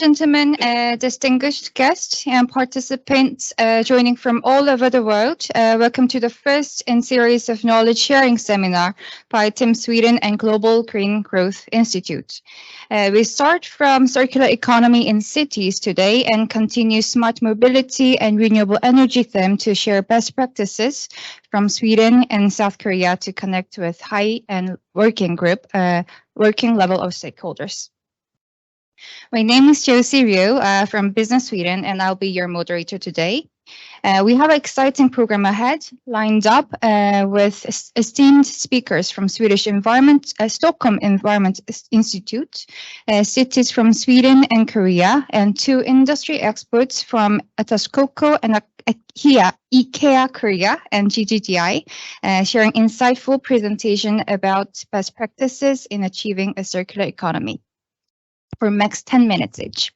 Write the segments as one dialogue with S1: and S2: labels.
S1: and gentlemen, distinguished guests and participants joining from all over the world, welcome to the first in series of knowledge sharing seminar by Team Sweden and Global Green Growth Institute. We start from circular economy in cities today and continue smart mobility and renewable energy theme to share best practices from Sweden and South Korea to connect with high and working level of stakeholders. My name is Josie Ryu from Business Sweden, and I'll be your moderator today. We have an exciting program ahead, lined up with esteemed speakers from Stockholm Environment Institute, cities from Sweden and Korea, and 2 industry experts from Atlas Copco and IKEA Korea and Gggi, sharing insightful presentation about best practices in achieving a circular economy for max 10 minutes each.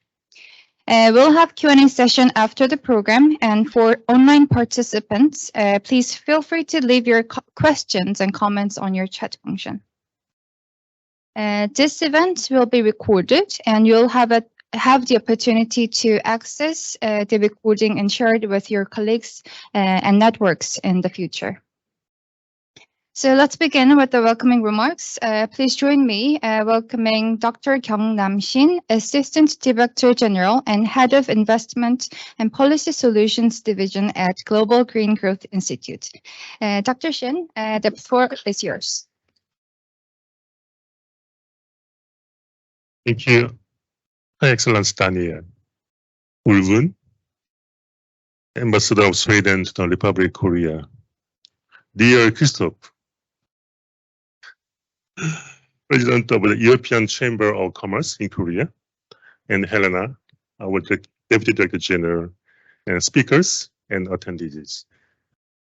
S1: We'll have Q&A session after the program, and for online participants, please feel free to leave your questions and comments on your chat function. This event will be recorded, and you'll have the opportunity to access the recording and share it with your colleagues and networks in the future. So let's begin with the welcoming remarks. Please join me welcoming Dr. Kyung-Nam Shin, Assistant Director General and Head of Investment and Policy Solutions Division at Global Green Growth Institute. Dr. Shin, the floor is yours.
S2: Thank you, Her Excellency Daniel Ulvun, Ambassador of Sweden to the Republic of Korea. Dear Christoph, President of the European Chamber of Commerce in Korea, and Helena, our Deputy Director General, and speakers and attendees.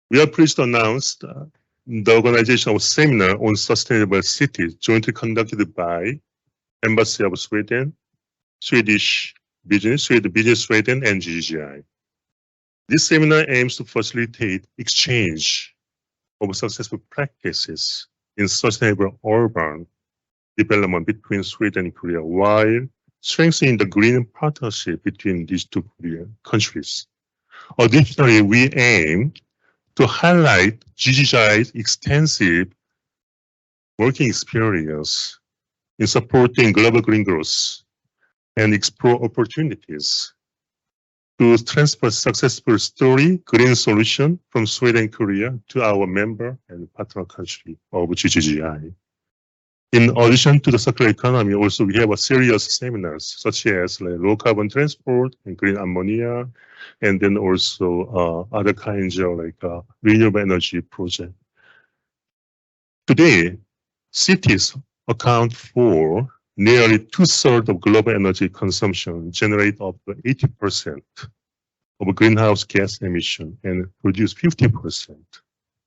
S2: We are pleased to announce the organization of a seminar on sustainable cities jointly conducted by Embassy of Sweden, Swedish Business Sweden, and Gggi. This seminar aims to facilitate exchange of successful practices in sustainable urban development between Sweden and Korea, while strengthening the green partnership between these 2 Korean countries. Additionally, we aim to highlight Gggi's extensive working experience in supporting global green growth and explore opportunities to transfer successful story green solution from Sweden and Korea to our member and partner country of Gggi. In addition to the circular economy, also we have a series of seminars such as low carbon transport and green ammonia, and then also other kinds of renewable energy project. Today, cities account for nearly 2/3 of global energy consumption, generate up to 80% of greenhouse gas emission, and produce 50%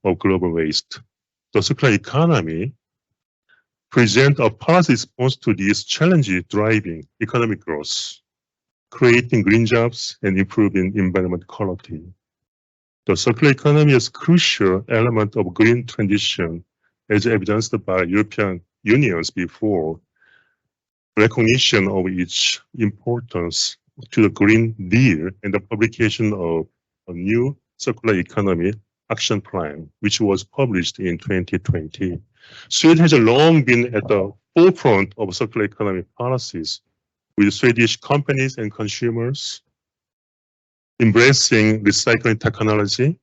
S2: of global waste. The circular economy presents a policy response to these challenges, driving economic growth, creating green jobs, and improving environment quality. The circular economy is a crucial element of green transition, as evidenced by European Union's before recognition of its importance to the Green Deal and the publication of a new circular economy action plan, which was published in 2020. Sweden has long been at the forefront of circular economy policies, with Swedish companies and consumers embracing recycling technology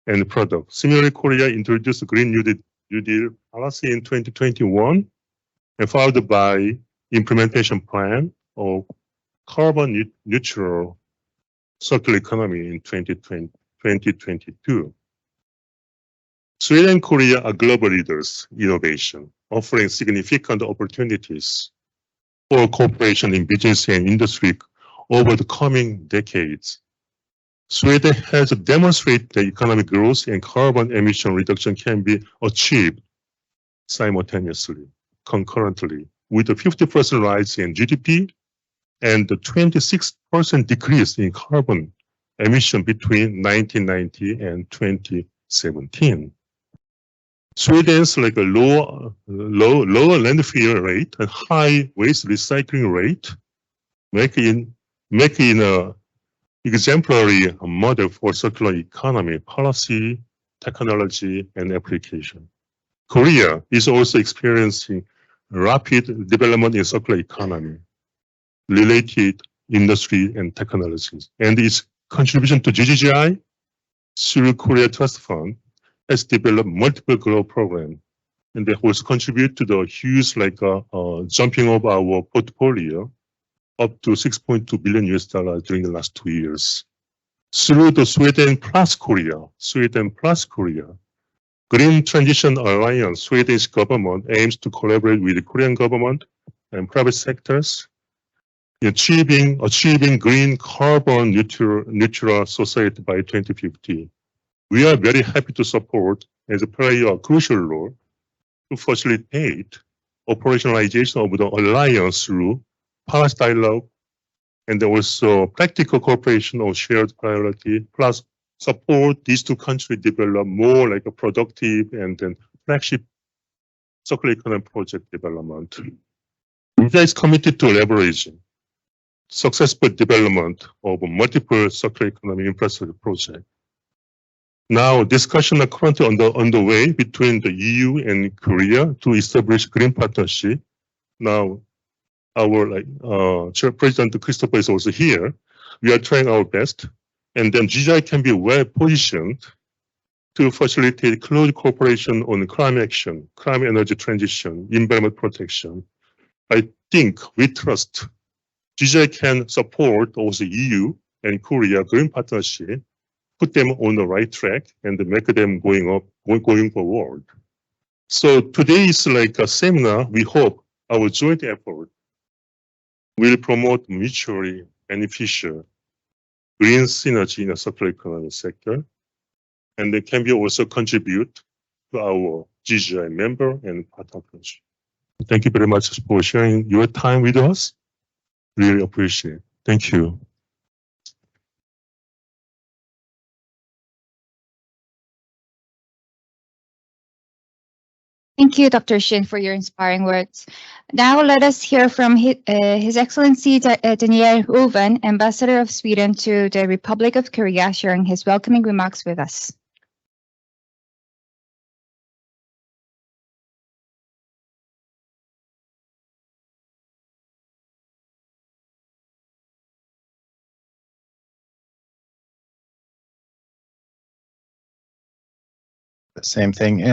S2: and products. Similarly, Korea introduced the Green New Deal policy in 2021 and followed by implementation plan of carbon neutral circular economy in 2022. Sweden and Korea are global leaders in innovation, offering significant opportunities for cooperation in business and industry over the coming decades. Sweden has demonstrated that economic growth and carbon emission reduction can be achieved simultaneously, concurrently, with a 50% rise in GDP and the 26% decrease in carbon emission between 1990 and 2017. Sweden's lower landfill rate and high waste recycling rate making a exemplary model for circular economy, policy, technology, and application. Korea is also experiencing rapid development in circular economy, related industry and technologies. And its contribution to Gggi through Korea Trust Fund has developed multiple growth programs. And they also contribute to the huge jumping of our portfolio up to $6.2 billion during the last 2 years. Through the Sweden+Korea Green Transition Alliance, Sweden's government aims to collaborate with the Korean government and private sectors in achieving green carbon neutral society by 2050. We are very happy to support and play a crucial role to facilitate operationalization of the alliance through policy dialogue and also practical cooperation of shared priority, plus support these two countries develop more like a productive and then flagship circular economy project development. India is committed to leveraging successful development of multiple circular economy infrastructure projects. Now, discussions are currently underway between the EU and Korea to establish green partnership. Now, our President Christopher is also here. We are trying our best, and then Gggi can be well positioned to facilitate close cooperation on climate action, climate energy transition, environment protection. I think we trust Gggi can support also EU and Korea green partnership, put them on the right track, and make them going forward. So today is like a seminar. We hope our joint effort will promote mutually beneficial green synergy in the circular economy sector, and they can be also contribute to our Gggi member and partner country. Thank you very much for sharing your time with us. Really appreciate it. Thank you.
S1: Thank you, Dr. Shin, for your inspiring words. Now let us hear from His Excellency Daniel Oven, Ambassador of Sweden to the Republic of Korea, sharing his welcoming remarks with us.
S3: Same thing.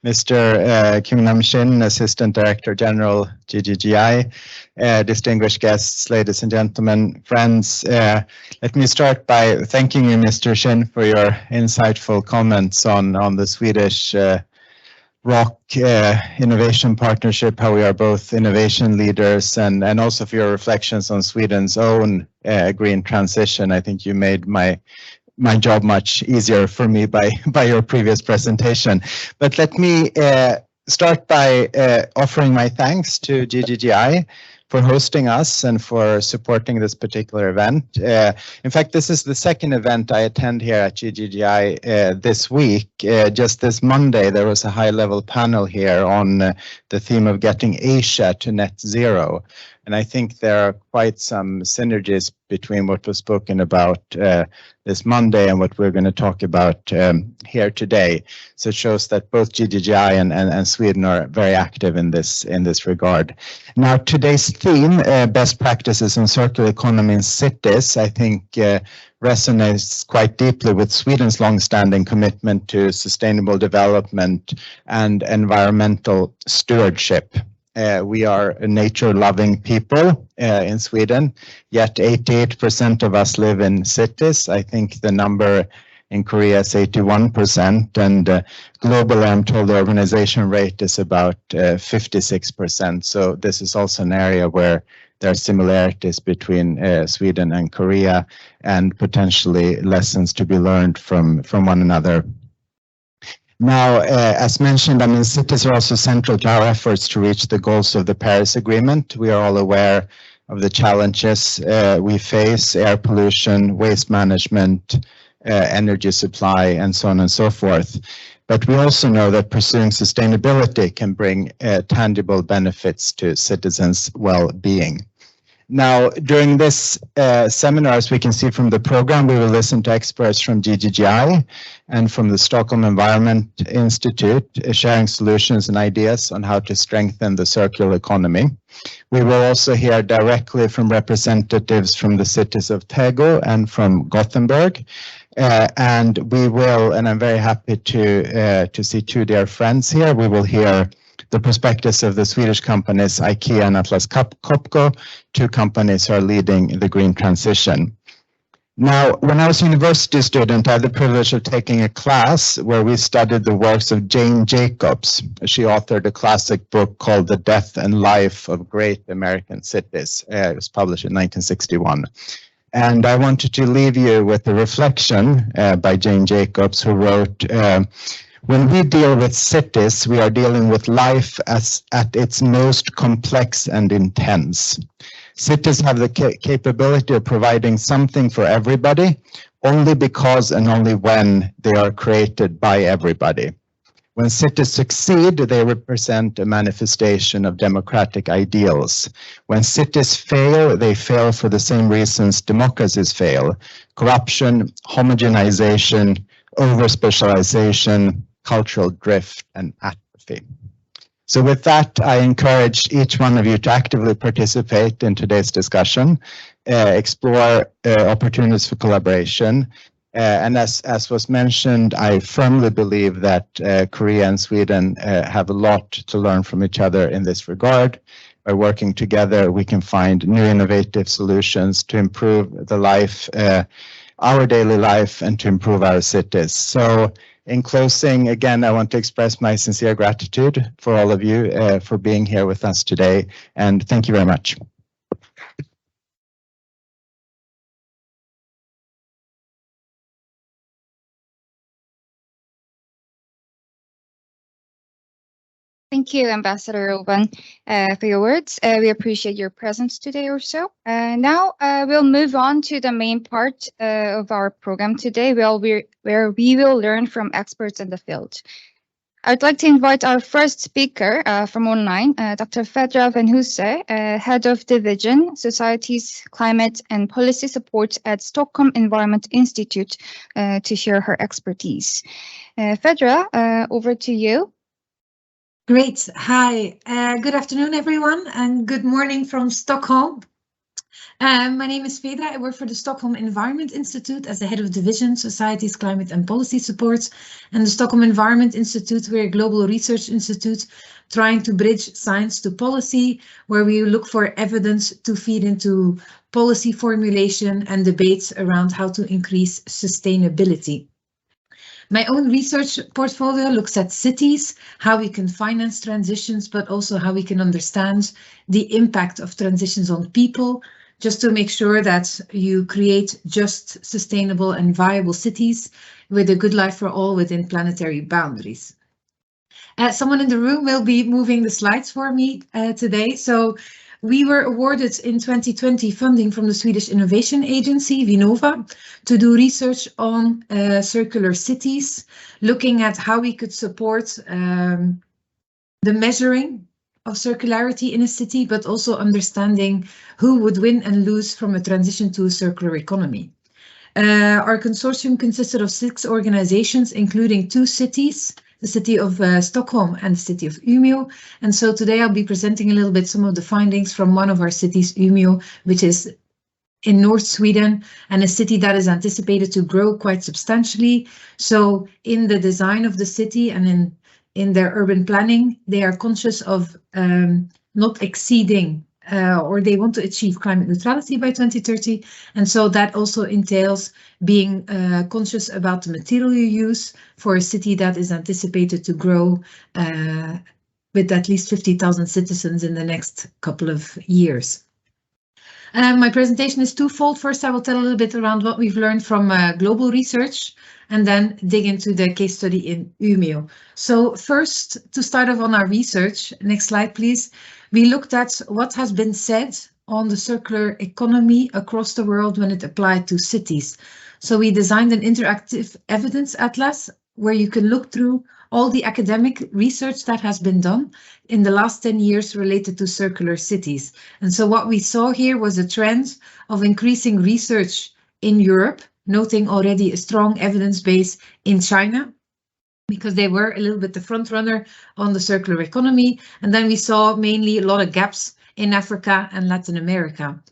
S3: Mr. Kim Nam-shin, Assistant Director General, Gggi, distinguished guests, ladies and gentlemen, friends. Let me start by thanking you, Mr. Shin, for your insightful comments on the Swedish ROC innovation partnership, how we are both innovation leaders, and also for your reflections on Sweden's own green transition. I think you made my job much easier for me by your previous presentation. But let me start by offering my thanks to Gggi for hosting us and for supporting this particular event. In fact, this is the second event I attend here at Gggi this week. Just this Monday, there was a high-level panel here on the theme of getting Asia to net zero. And I think there are quite some synergies between what was spoken about this Monday and what we're going to talk about here today. So it shows that both Gggi and Sweden are very active in this regard. Now, today's theme, best practices in circular economy in cities, I think resonates quite deeply with Sweden's long-standing commitment to sustainable development and environmental stewardship. We are a nature-loving people in Sweden, yet 88% of us live in cities. I think the number in Korea is 81%, and globally, I'm told the urbanization rate is about 56%. So this is also an area where there are similarities between Sweden and Korea, and potentially lessons to be learned from one another. Now, as mentioned, cities are also central to our efforts to reach the goals of the Paris Agreement. We are all aware of the challenges we face: air pollution, waste management, energy supply, and so on and so forth. But we also know that pursuing sustainability can bring tangible benefits to citizens' well-being. Now, during this seminar, as we can see from the program, we will listen to experts from Gggi and from the Stockholm Environment Institute, sharing solutions and ideas on how to strengthen the circular economy. We will also hear directly from representatives from the cities of Tego and from Gothenburg. And we will, and I'm very happy to see two dear friends here, we will hear the perspectives of the Swedish companies IKEA and Atlas Copco, two companies who are leading the green transition. Now, when I was a university student, I had the privilege of taking a class where we studied the works of Jane Jacobs. She authored a classic book called The Death and Life of Great American Cities. It was published in 1961. And I wanted to leave you with a reflection by Jane Jacobs, who wrote, when we deal with cities, we are dealing with life at its most complex and intense. Cities have the capability of providing something for everybody, only because and only when they are created by everybody. When cities succeed, they represent a manifestation of democratic ideals. When cities fail, they fail for the same reasons democracies fail: corruption, homogenization, over-specialization, cultural drift, and atrophy. So with that, I encourage each one of you to actively participate in today's discussion, explore opportunities for collaboration. And as was mentioned, I firmly believe that Korea and Sweden have a lot to learn from each other in this regard. By working together, we can find new innovative solutions to improve the life, our daily life, and to improve our cities. So in closing, again, I want to express my sincere gratitude for all of you for being here with us today, and thank you very much.
S1: Thank you, Ambassador Ruben, for your words. We appreciate your presence today also. Now we'll move on to the main part of our program today, where we will learn from experts in the field. I'd like to invite our first speaker from online, Dr. Fedra van Huse, Head of Division, Societies, Climate and Policy Support at Stockholm Environment Institute, to share her expertise. Fedra, over to you.
S4: Great. Hi. Good afternoon, everyone, and good morning from Stockholm. My name is Fedra. I work for the Stockholm Environment Institute as the head of division, Societies, Climate and Policy Support. And the Stockholm Environment Institute, we're a global research institute trying to bridge science to policy, where we look for evidence to feed into policy formulation and debates around how to increase sustainability. My own research portfolio looks at cities, how we can finance transitions, but also how we can understand the impact of transitions on people, just to make sure that you create just, sustainable and viable cities with a good life for all within planetary boundaries. Someone in the room will be moving the slides for me today. So we were awarded in 2020 funding from the Swedish Innovation Agency, Vinnova, to do research on circular cities, looking at how we could support the measuring of circularity in a city, but also understanding who would win and lose from a transition to a circular economy. Our consortium consisted of 6 organizations, including 2 cities, the city of Stockholm and the city of Umeå. And so today I'll be presenting a little bit some of the findings from one of our cities, Umeå, which is in North Sweden, and a city that is anticipated to grow quite substantially. So in the design of the city and in their urban planning, they are conscious of not exceeding or they want to achieve climate neutrality by 2030. And so that also entails being conscious about the material you use for a city that is anticipated to grow with at least 50,000 citizens in the next couple of years. My presentation is twofold. First, I will tell a little bit around what we've learned from global research, and then dig into the case study in Umeå. So first, to start off on our research, next slide, please. We looked at what has been said on the circular economy across the world when it applied to cities. So we designed an interactive evidence atlas where you can look through all the academic research that has been done in the last 10 years related to circular cities. And so what we saw here was a trend of increasing research in Europe, noting already a strong evidence base in China, because they were a little bit the front runner on the circular economy. And then we saw mainly a lot of gaps in Africa and Latin America.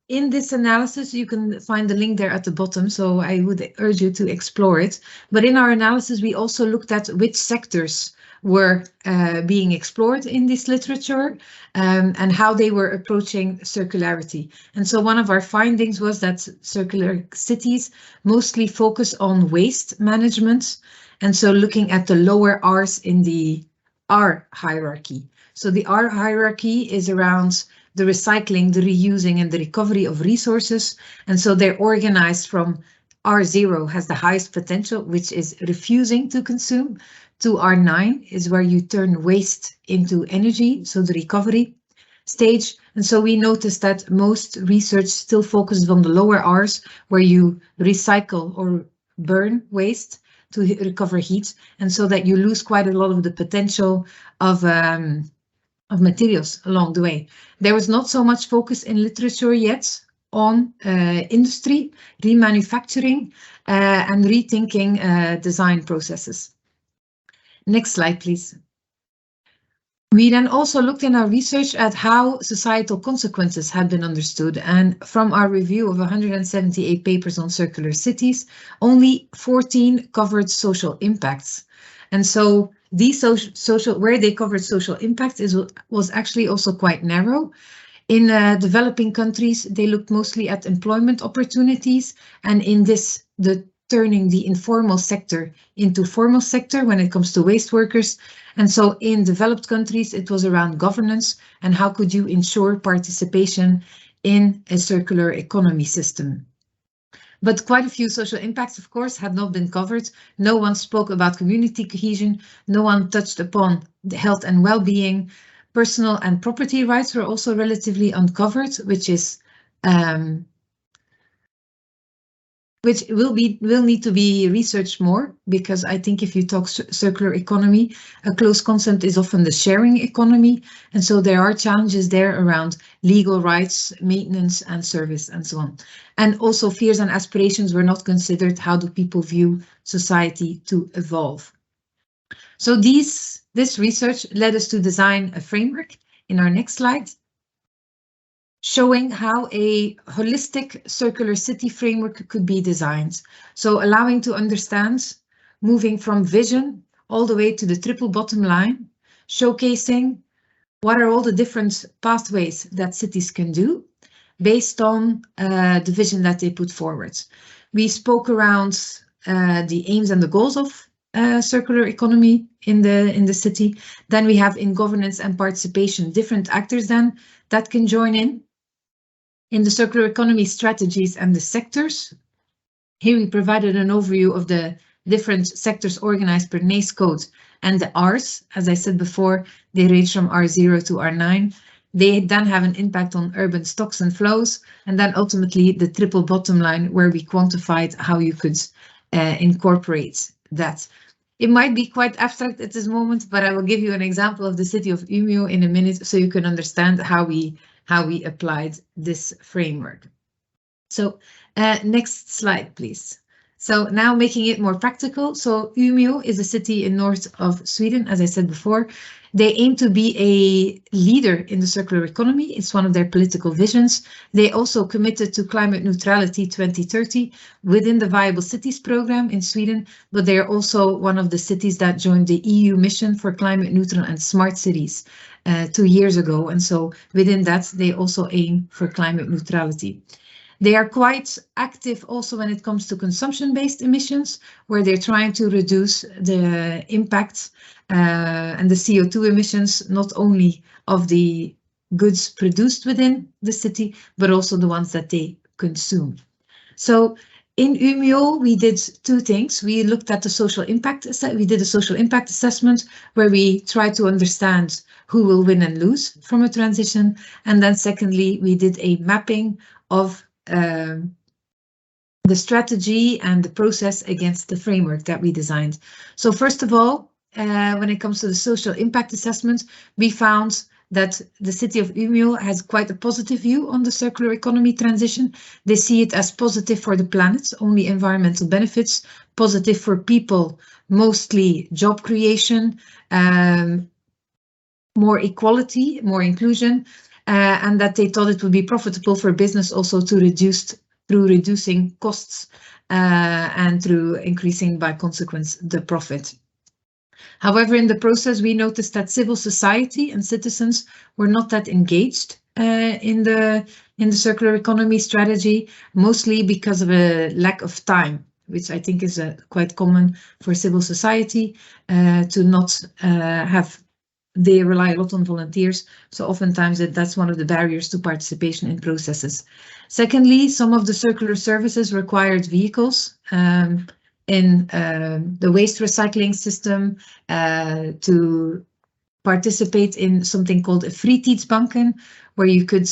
S4: In this analysis, you can find the link there at the bottom, so I would urge you to explore it. But in our analysis, we also looked at which sectors were being explored in this literature and how they were approaching circularity. And so one of our findings was that circular cities mostly focus on waste management. And so looking at the lower R's in the R hierarchy. So the R hierarchy is around the recycling, the reusing, and the recovery of resources. And so they're organized from R0 has the highest potential, which is refusing to consume, to R9 is where you turn waste into energy, so the recovery stage. And so we noticed that most research still focuses on the lower R's, where you recycle or burn waste to recover heat, and so that you lose quite a lot of the potential of materials along the way. There was not so much focus in literature yet on industry, remanufacturing, and rethinking design processes. Next slide, please. We then also looked in our research at how societal consequences had been understood, and from our review of 178 papers on circular cities, only 14 covered social impacts. And so these where they covered social impacts was actually also quite narrow. In developing countries, they looked mostly at employment opportunities, and in this, turning the informal sector into formal sector when it comes to waste workers. And so in developed countries, it was around governance and how could you ensure participation in a circular economy system. But quite a few social impacts, of course, had not been covered. No one spoke about community cohesion. No one touched upon the health and well-being. Personal and property rights were also relatively uncovered, which is which will need to be researched more, because I think if you talk circular economy, a close concept is often the sharing economy. And so there are challenges there around legal rights, maintenance and service and so on. And also fears and aspirations were not considered. How do people view society to evolve? So this research led us to design a framework in our next slide, showing how a holistic circular city framework could be designed. So allowing to understand, moving from vision all the way to the triple bottom line, showcasing what are all the different pathways that cities can do based on the vision that they put forward. We spoke around the aims and the goals of circular economy in the city. Then we have in governance and participation, different actors then that can join in the circular economy strategies and the sectors. Here we provided an overview of the different sectors organized per NACE code, and the R's, as I said before, they range from R0 to R9. They then have an impact on urban stocks and flows, and then ultimately the triple bottom line where we quantified how you could incorporate that. It might be quite abstract at this moment, but I will give you an example of the city of Umeå in a minute so you can understand how we applied this framework. So next slide, please. So now making it more practical. So Umeå is a city in north of Sweden, as I said before. They aim to be a leader in the circular economy. It's one of their political visions. They also committed to climate neutrality 2030 within the Viable Cities program in Sweden, but they are also one of the cities that joined the EU mission for climate neutral and smart cities 2 years ago. And so within that, they also aim for climate neutrality. They are quite active also when it comes to consumption-based emissions, where they're trying to reduce the impact and the CO2 emissions, not only of the goods produced within the city, but also the ones that they consume. So in Umeå, we did two things. We looked at the social impact. We did a social impact assessment where we tried to understand who will win and lose from a transition. And then secondly, we did a mapping of the strategy and the process against the framework that we designed. So first of all, when it comes to the social impact assessment, we found that the city of Umeå has quite a positive view on the circular economy transition. They see it as positive for the planet, only environmental benefits, positive for people, mostly job creation, more equality, more inclusion, and that they thought it would be profitable for business also to through reducing costs and through increasing by consequence the profit. However, in the process, we noticed that civil society and citizens were not that engaged in the circular economy strategy, mostly because of a lack of time, which I think is quite common for civil society to not have. They rely a lot on volunteers, so oftentimes that's one of the barriers to participation in processes. Secondly, some of the circular services required vehicles in the waste recycling system to participate in something called a fritidsbanken, where you could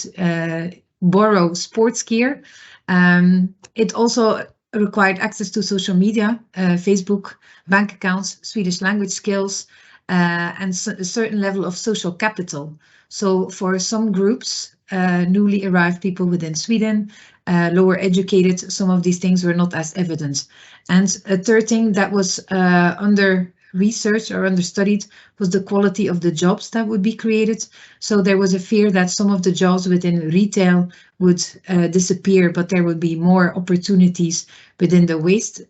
S4: borrow sports gear. It also required access to social media, Facebook, bank accounts, Swedish language skills, and a certain level of social capital. So for some groups, newly arrived people within Sweden, lower educated, some of these things were not as evident. And a third thing that was under research or under studied was the quality of the jobs that would be created. So there was a fear that some of the jobs within retail would disappear, but there would be more opportunities within the waste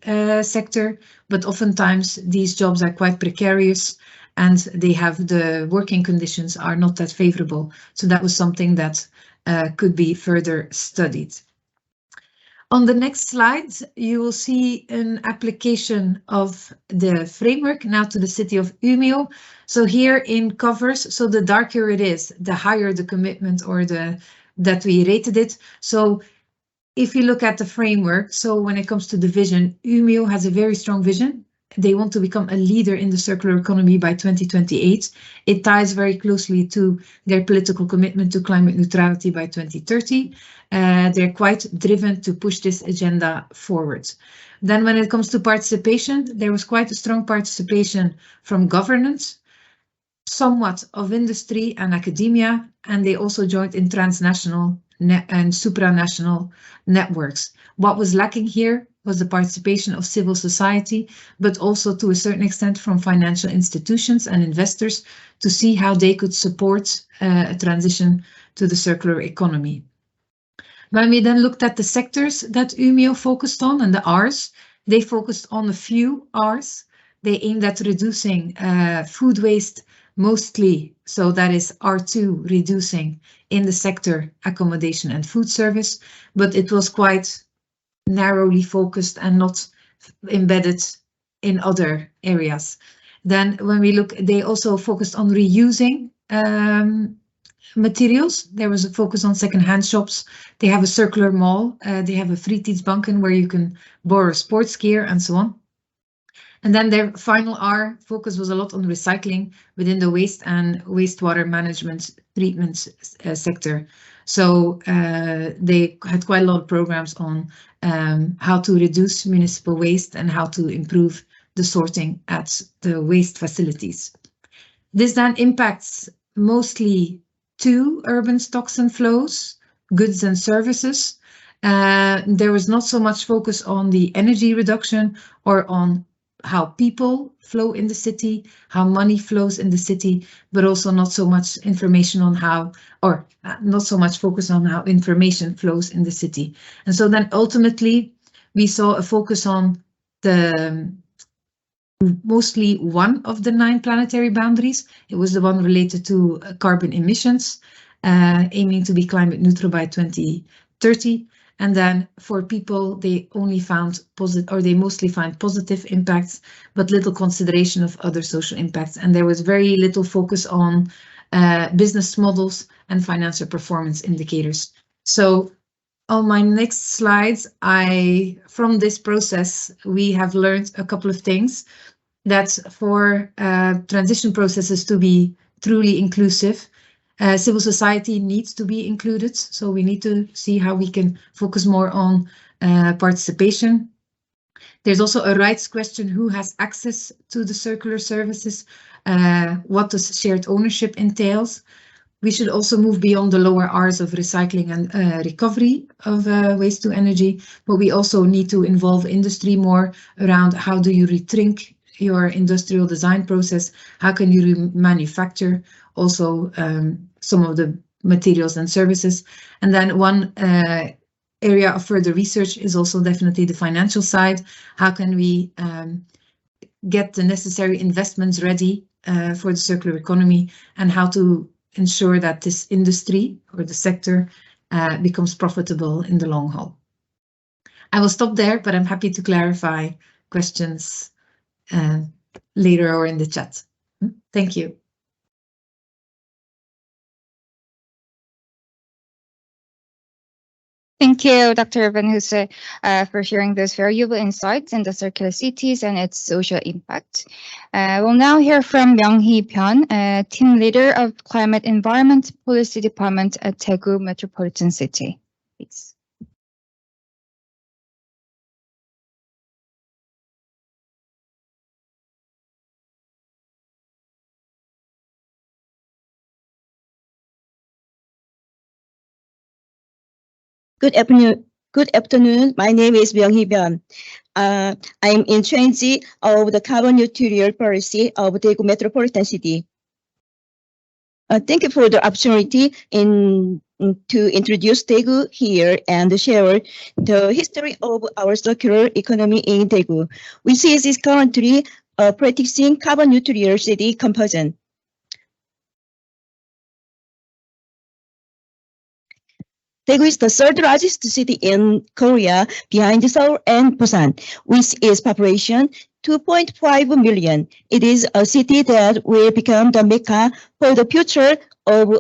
S4: sector. But oftentimes these jobs are quite precarious, and they have the working conditions are not that favorable. So that was something that could be further studied. On the next slide, you will see an application of the framework now to the city of Umeå. So here in covers, so the darker it is, the higher the commitment or that we rated it. So if you look at the framework, so when it comes to the vision, Umeå has a very strong vision. They want to become a leader in the circular economy by 2028. It ties very closely to their political commitment to climate neutrality by 2030. They're quite driven to push this agenda forward. Then when it comes to participation, there was quite a strong participation from governance, somewhat of industry and academia, and they also joined in transnational and supranational networks. What was lacking here was the participation of civil society, but also to a certain extent from financial institutions and investors to see how they could support a transition to the circular economy. When we then looked at the sectors that Umeå focused on and the R's, they focused on a few R's. They aimed at reducing food waste mostly, so that is R2, reducing in the sector accommodation and food service, but it was quite narrowly focused and not embedded in other areas. Then when we look, they also focused on reusing materials. There was a focus on second-hand shops. They have a circular mall. They have a fritidsbanken where you can borrow sports gear and so on. And then their final R focus was a lot on recycling within the waste and wastewater management treatment sector. So they had quite a lot of programs on how to reduce municipal waste and how to improve the sorting at the waste facilities. This then impacts mostly two urban stocks and flows, goods and services. There was not so much focus on the energy reduction or on how people flow in the city, how money flows in the city, but also not so much information on how, or not so much focus on how information flows in the city. And so then ultimately we saw a focus on the mostly one of the 9 planetary boundaries. It was the one related to carbon emissions, aiming to be climate neutral by 2030. And then for people, they only found positive, or they mostly find positive impacts, but little consideration of other social impacts. And there was very little focus on business models and financial performance indicators. So on my next slides, from this process, we have learned a couple of things. That for transition processes to be truly inclusive, Civil society needs to be included, so we need to see how we can focus more on participation. There's also a rights question: who has access to the circular services? What does shared ownership entails? We should also move beyond the lower R's of recycling and recovery of waste to energy, but we also need to involve industry more around how do you rethink your industrial design process, how can you remanufacture also some of the materials and services. And then one area of further research is also definitely the financial side. How can we get the necessary investments ready for the circular economy, and how to ensure that this industry or the sector becomes profitable in the long haul. I will stop there, but I'm happy to clarify questions later or in the chat. Thank you.
S1: Thank you, Dr. Van Hoose, for sharing those valuable insights into circular cities and its social impact. We'll now hear from Myung-hee Byun, team leader of Climate Environment Policy Department at Daegu Metropolitan City. Please.
S5: Good afternoon. My name is Myung-hee Byun. I'm in charge of the carbon neutral policy of Daegu Metropolitan City. Thank you for the opportunity to introduce Daegu here and share the history of our circular economy in Daegu, which is currently practicing carbon neutral city composition. Daegu is the third largest city in Korea behind Seoul and Busan, with its population 2.5 million. It is a city that will become the mecca for the future of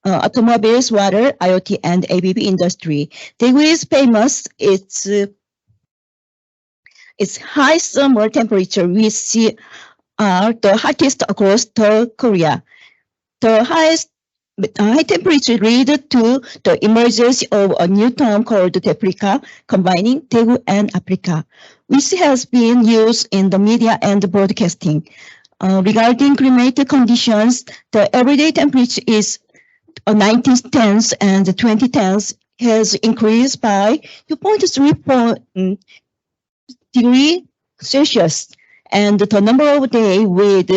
S5: automobiles, water, IoT, and ABB industry. Daegu is famous. Its high summer temperature, which are the hottest across the Korea. The high temperature lead to the emergence of a new term called Deprika, combining Daegu and Africa, which has been used in the media and broadcasting. Regarding climatic conditions, the everyday temperature is 1910s and 2010s has increased by 2.3 degrees Celsius, and the number of days with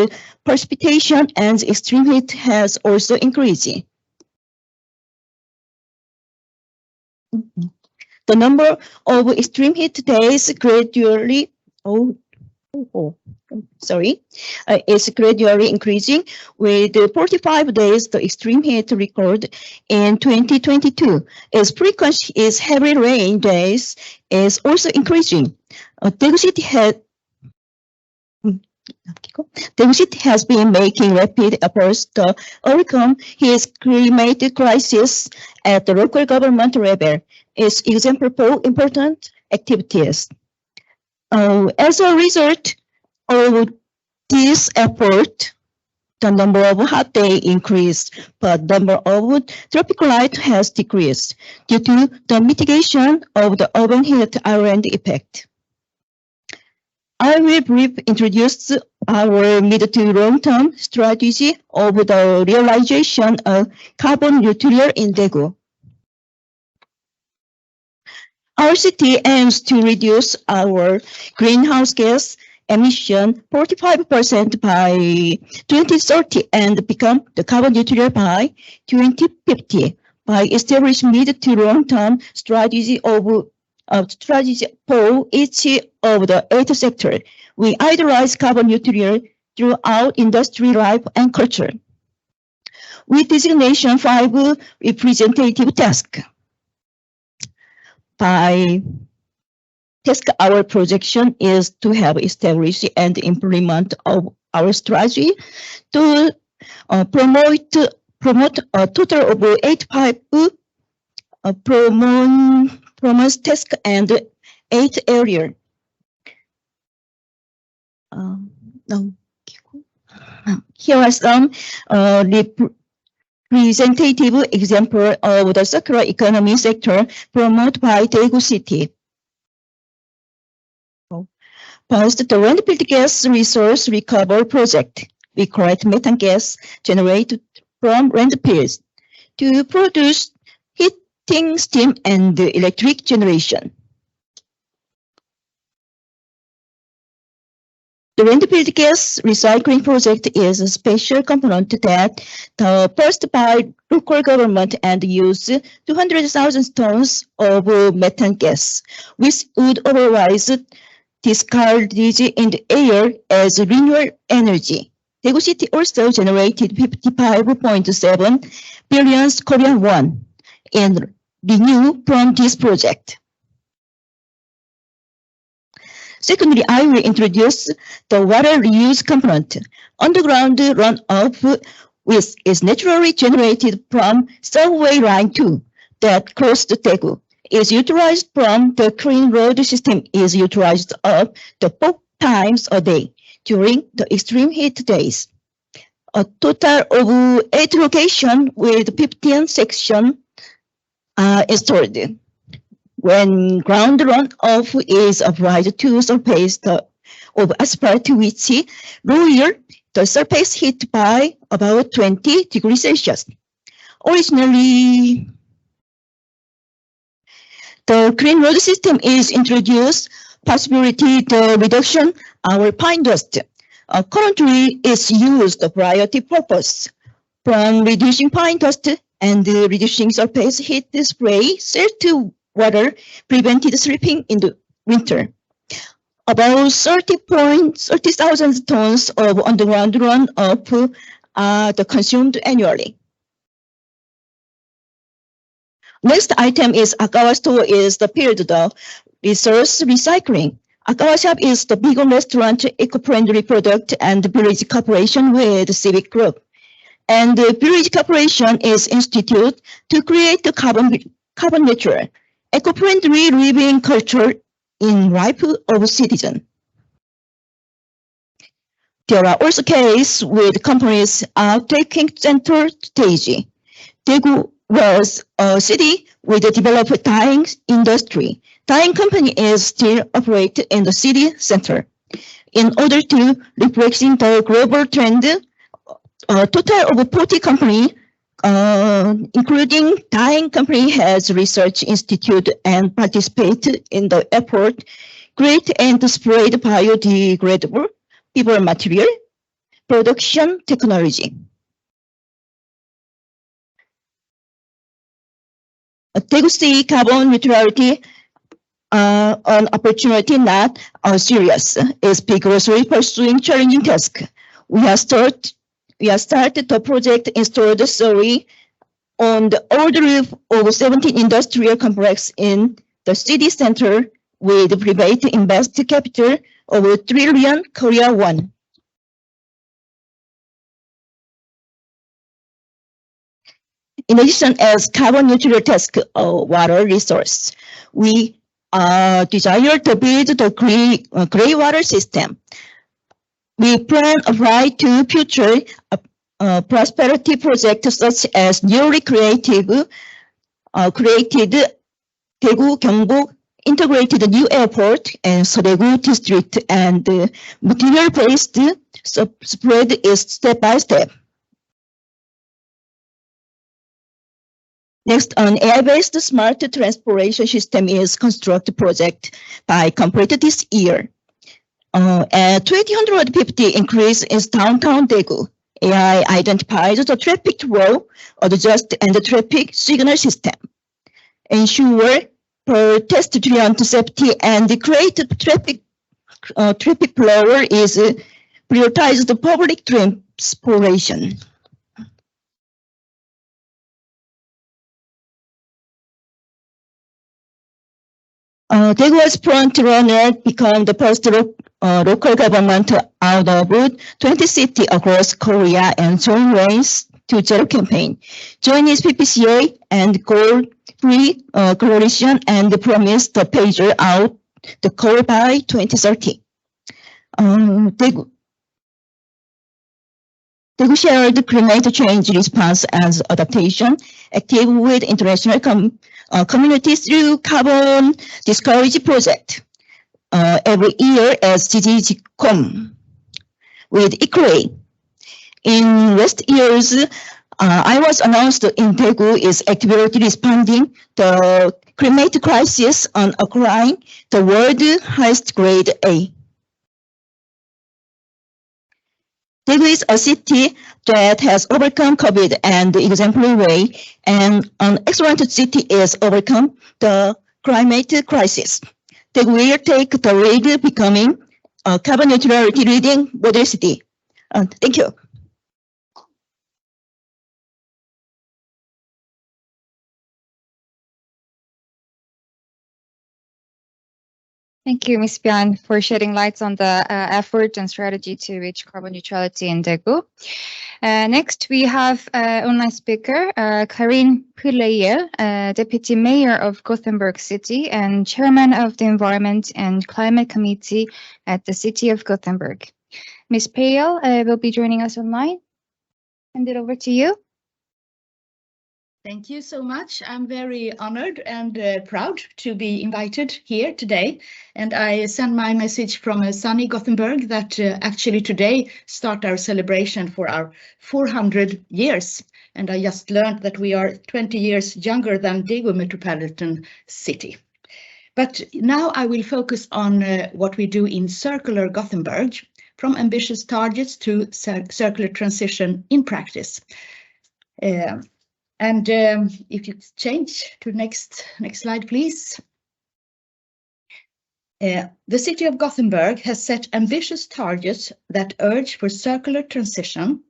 S5: precipitation and extreme heat has also increased. The number of extreme heat days gradually is gradually increasing, with 45 days the extreme heat record in 2022. Its frequency is heavy rain days is also increasing. Daegu City has been making rapid efforts to overcome its climate crisis at the local government level. It's example for important activities. As a result of this effort, the number of hot days increased, but the number of tropical nights has decreased due to the mitigation of the urban heat island effect. I will briefly introduce our mid to long-term strategy of the realization of carbon neutral in Daegu. Our city aims to reduce our greenhouse gas emission 45% by 2030 and become the carbon neutral by 2050 by establishing mid to long-term strategy for each of the 8 sectors. We idealize carbon neutral throughout industry, life, and culture. We designation 5 representative tasks. By task, our projection is to have established and implement of our strategy to promote a total of 85 promise tasks and 8 areas. Here are some representative example of the circular economy sector promoted by Daegu City. First, the landfill gas resource recovery project. We collect methane gas generated from landfills to produce heating, steam, and electric generation. The landfill gas recycling project is a special component that the first by local government and use 200,000 tons of methane gas, which would otherwise discarded in the air as renewable energy. Daegu City also generated 55.7 billion Korean won in revenue from this project. Secondly, I will introduce the water reuse component. Underground runoff, which is naturally generated from subway line 2 that crossed Daegu, is utilized from the clean road system is utilized up to 4 times a day during the extreme heat days. A total of 8 locations with 15 sections are installed. When ground runoff is applied to surface of asphalt, which lower the surface heat by about 20 degrees Celsius. Originally, the clean road system is introduced, possibility the reduction of pine dust. Currently, it's used for variety purpose, from reducing pine dust and reducing surface heat spray, salt water prevented slipping in the winter. About 30,000 tons of underground runoff are consumed annually. Next item is Akawa Store is the field of resource recycling. Akawa Shop is the big restaurant, eco-friendly product, and village cooperation with civic group. And the village cooperation is instituted to create the carbon neutral, eco-friendly living culture in life of citizens. There are also cases with companies are taking center stage. Daegu was a city with a developed dyeing industry. Dyeing company is still operated in the city center. In order to reflecting the global trend, a total of 40 companies, including dyeing company, has research institute and participate in the effort, create and spread biodegradable paper material production technology. Daegu City carbon neutrality an opportunity, not serious, is vigorously pursuing challenging task. We have started the project installed solely on the old roof of 17 industrial complex in the city center with private invest capital of 1 trillion Korea won. In addition, as carbon neutral task water resource, we desire to build the gray water system. We plan apply to future prosperity projects such as newly created Daegu Gyeongbok integrated new airport and Seoul district, and material-based spread is step by step. Next, an AI-based smart transportation system is constructed project by completed this year. At 250 increase in downtown Daegu, AI identifies the traffic flow, adjust and the traffic signal system, ensure pedestrian safety, and create traffic flow is prioritized public transportation. Daegu as front runner become the first local government out of 20 cities across Korea and join Race to Zero campaign. Join is PPCA and goal free coalition and promise to pager out the coal by 2030. Daegu shared climate change response and adaptation, active with international communities through carbon discourage project every year as Gggi with Equally. In last years, I was announced in Daegu is actively responding to climate crisis on occurring the world highest grade A. Daegu is a city that has overcome COVID and exemplary way, and an excellent city is overcome the climate crisis. Daegu will take the lead becoming a carbon neutrality leading model city. Thank you.
S1: Thank you, Ms. Bian, for shedding light on the effort and strategy to reach carbon neutrality in Daegu. Next, we have online speaker, Karin Puleyel, Deputy Mayor of Gothenburg City and Chairman of the Environment and Climate Committee at the City of Gothenburg. Ms. Payel will be joining us online. Hand it over to you.
S6: Thank you so much. I'm very honored and proud to be invited here today. And I send my message from a sunny Gothenburg that actually today start our celebration for our 400 years. And I just learned that we are 20 years younger than Daegu metropolitan city. But now I will focus on what we do in circular Gothenburg, from ambitious targets to circular transition in practice. And if you change to next slide, please. The city of Gothenburg has set ambitious targets that urge for circular transition.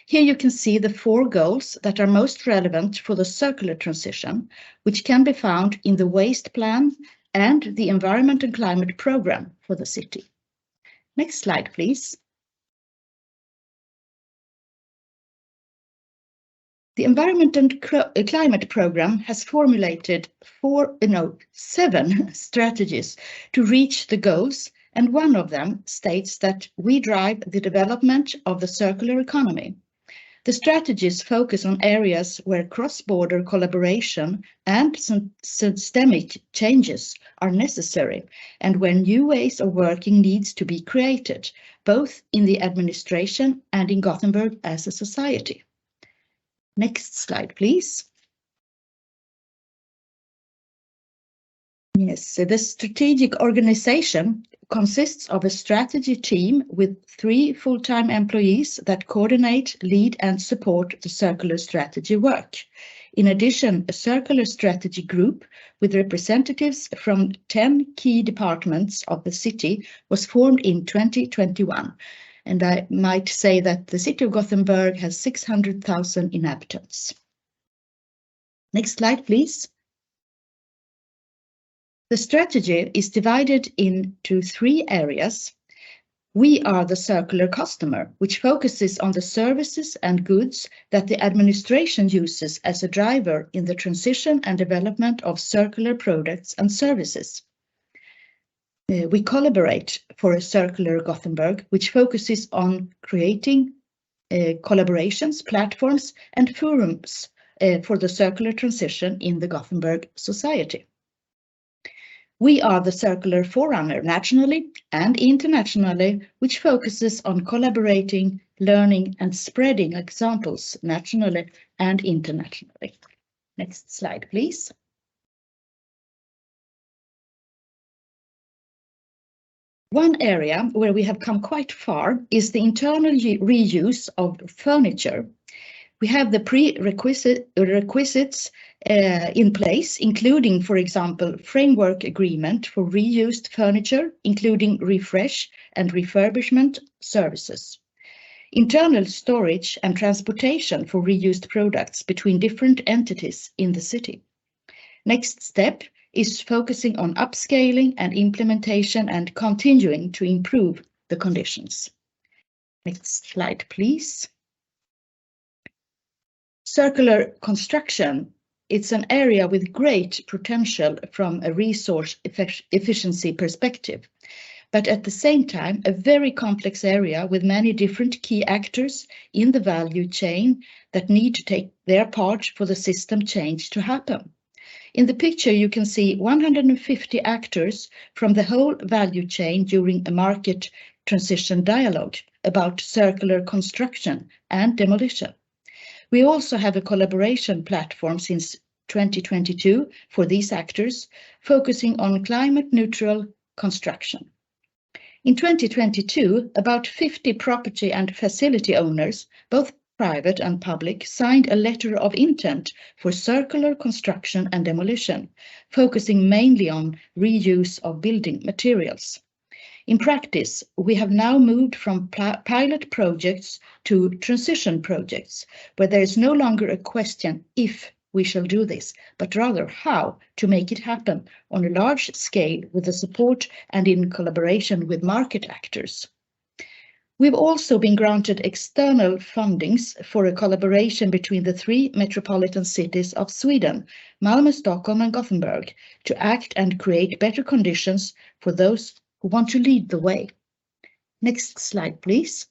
S6: Here you can see the 4 goals that are most relevant for the circular transition, which can be found in the waste plan and the environment and climate program for the city. Next slide, please. The Environment and Climate Program has formulated 7 strategies to reach the goals, and one of them states that we drive the development of the circular economy. The strategies focus on areas where cross-border collaboration and systemic changes are necessary, and where new ways of working needs to be created, both in the administration and in Gothenburg as a society. Next slide, please. Yes, the strategic organization consists of a strategy team with 3 full-time employees that coordinate, lead, and support the circular strategy work. In addition, a circular strategy group with representatives from 10 key departments of the city was formed in 2021. And I might say that the city of Gothenburg has 600,000 inhabitants. Next slide, please. The strategy is divided into 3 areas. We are the circular customer, which focuses on the services and goods that the administration uses as a driver in the transition and development of circular products and services. We collaborate for a circular Gothenburg, which focuses on creating collaborations, platforms, and forums for the circular transition in the Gothenburg society. We are the circular forerunner nationally and internationally, which focuses on collaborating, learning, and spreading examples nationally and internationally. Next slide, please. One area where we have come quite far is the internal reuse of furniture. We have the prerequisites in place, including, for example, framework agreement for reused furniture, including refresh and refurbishment services. Internal storage and transportation for reused products between different entities in the city. Next step is focusing on upscaling and implementation and continuing to improve the conditions. Next slide, please. Circular construction. It's an area with great potential from a resource efficiency perspective. but at the same time, a very complex area with many different key actors in the value chain that need to take their part for the system change to happen. In the picture, you can see 150 actors from the whole value chain during a market transition dialogue about circular construction and demolition. We also have a collaboration platform since 2022 for these actors, focusing on climate neutral construction. In 2022, about 50 property and facility owners, both private and public, signed a letter of intent for circular construction and demolition, focusing mainly on reuse of building materials. In practice, we have now moved from pilot projects to transition projects, where there is no longer a question if we shall do this, but rather how to make it happen on a large scale with the support and in collaboration with market actors. We've also been granted external fundings for a collaboration between the 3 metropolitan cities of Sweden, Malmö, Stockholm and Gothenburg, to act and create better conditions for those who want to lead the way. Next slide, please.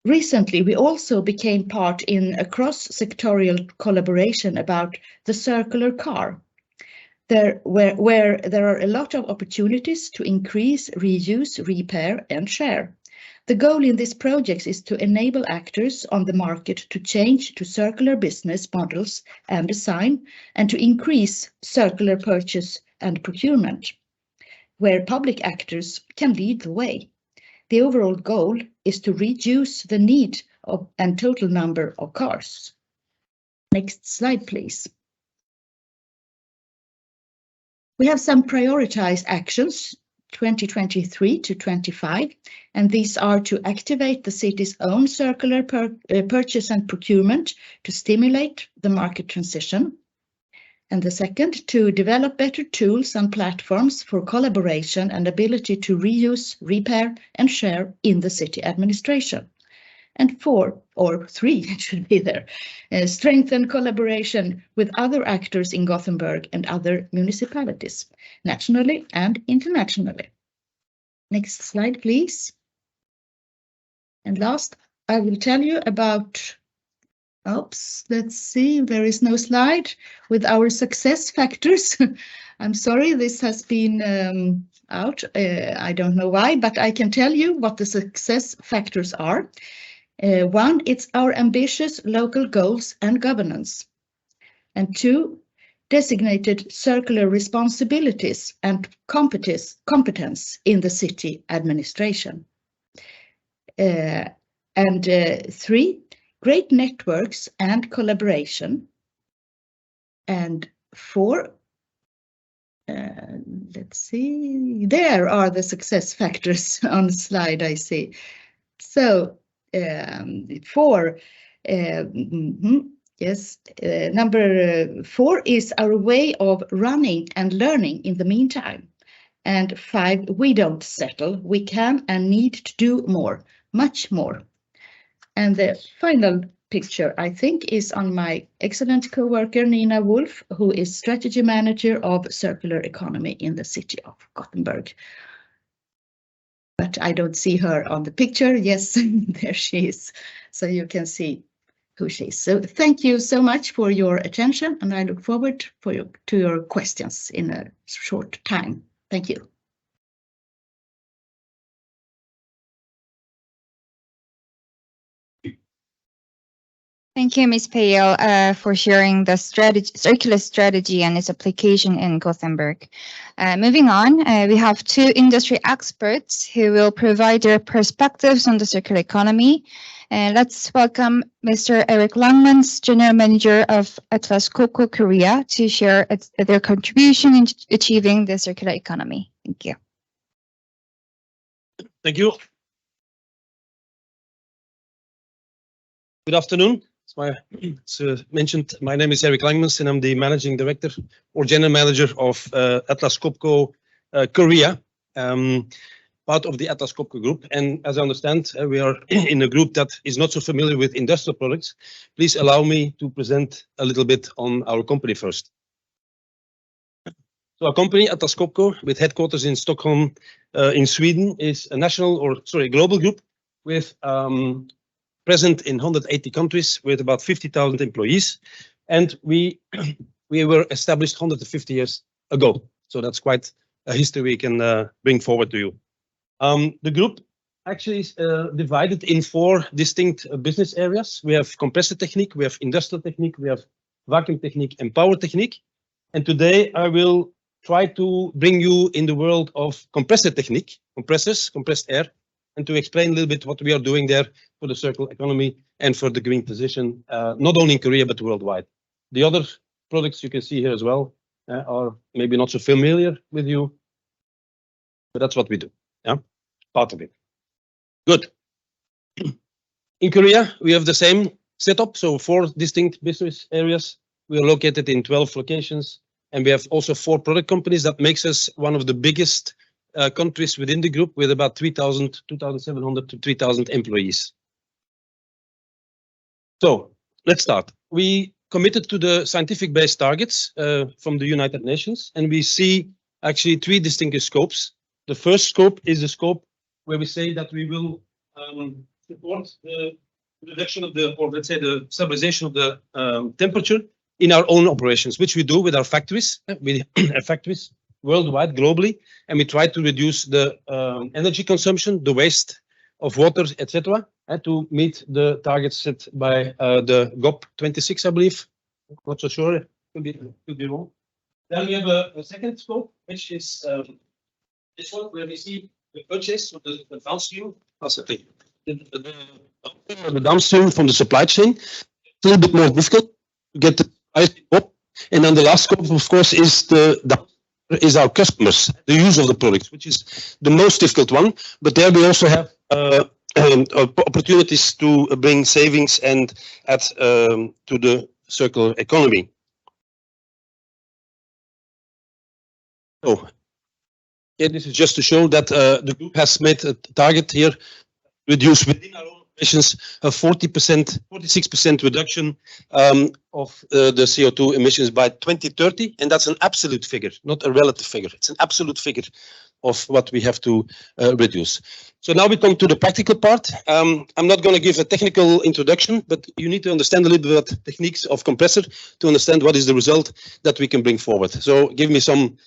S6: Recently, we also became part in a cross-sectorial collaboration about the circular car, where there are a lot of opportunities to increase, reuse, repair and share. The goal in this project is to enable actors on the market to change to circular business models and design, and to increase circular purchase and procurement, where public actors can lead the way. The overall goal is to reduce the need of and total number of cars. Next slide, please. We have some prioritized actions 2023 to 25, and these are to activate the city's own circular purchase and procurement to stimulate the market transition. And the second, to develop better tools and platforms for collaboration and ability to reuse, repair and share in the city administration. And 4 or 3 should be there, strengthen collaboration with other actors in Gothenburg and other municipalities, nationally and internationally. Next slide, please. And last, I will tell you about, oops, let's see, there is no slide with our success factors. I'm sorry, this has been out. I don't know why, but I can tell you what the success factors are. 1, it's our ambitious local goals and governance. And 2, designated circular responsibilities and competence in the city administration. And 3, great networks and collaboration. And 4, let's see, there are the success factors on the slide, I see. So 4, yes, number 4 is our way of running and learning in the meantime. And 5, we don't settle. We can and need to do more, much more. And the final picture, I think, is on my excellent co-worker, Nina Wolf, who is strategy manager of circular economy in the city of Gothenburg. But I don't see her on the picture. Yes, there she is. So you can see who she is. So thank you so much for your attention, and I look forward to your questions in a short time. Thank you.
S1: Thank you, Ms. Payel, for sharing the circular strategy and its application in Gothenburg. Moving on, we have 2 industry experts who will provide their perspectives on the circular economy. Let's welcome Mr. Eric Langmans, General Manager of Atlas Copco Korea, to share their contribution in achieving the circular economy. Thank you.
S7: Thank you. Good afternoon. As mentioned, my name is Eric Langmans, and I'm the Managing Director or General Manager of Atlas Copco Korea, part of the Atlas Copco Group. And as I understand, we are in a group that is not so familiar with industrial products. Please allow me to present a little bit on our company first. So our company, Atlas Copco, with headquarters in Stockholm, in Sweden, is a global group with present in 180 countries with about 50,000 employees. And we were established 150 years ago. So that's quite a history we can bring forward to you. The group actually is divided in 4 distinct business areas. We have compressor technique, we have industrial technique, we have vacuum technique and power technique. And today I will try to bring you in the world of compressor technique, compressors, compressed air, and to explain a little bit what we are doing there for the circular economy and for the green transition, not only in Korea, but worldwide. The other products you can see here as well are maybe not so familiar with you, but that's what we do, yeah, part of it. Good. In Korea, we have the same setup, so 4 distinct business areas. We are located in 12 locations, and we have also 4 product companies. That makes us one of the biggest countries within the group, with about 2,700 to 3,000 employees. So let's start. We committed to the scientific-based targets from the United Nations, and we see actually 3 distinct scopes. The first scope is the scope where we say that we will support the reduction of the, or let's say the stabilization of the temperature in our own operations, which we do with our factories. We have factories worldwide, globally, and we try to reduce the energy consumption, the waste of water, etc., to meet the targets set by the COP26, I believe. Not so sure, could be wrong. Then we have a second scope, which is this one, where we see the purchase of the downstream, the downstream from the supply chain. It's a little bit more difficult to get the price up. And then the last scope, of course, is our customers, the use of the products, which is the most difficult one. But there we also have opportunities to bring savings and add to the circular economy. So, yeah, this is just to show that the group has made a target here, reduce within our own operations a 46% reduction of the CO2 emissions by 2030, and that's an absolute figure, not a relative figure. It's an absolute figure of what we have to reduce. So now we come to the practical part. I'm not going to give a technical introduction, but you need to understand a little bit about techniques of compressor to understand what is the result that we can bring forward. So give me some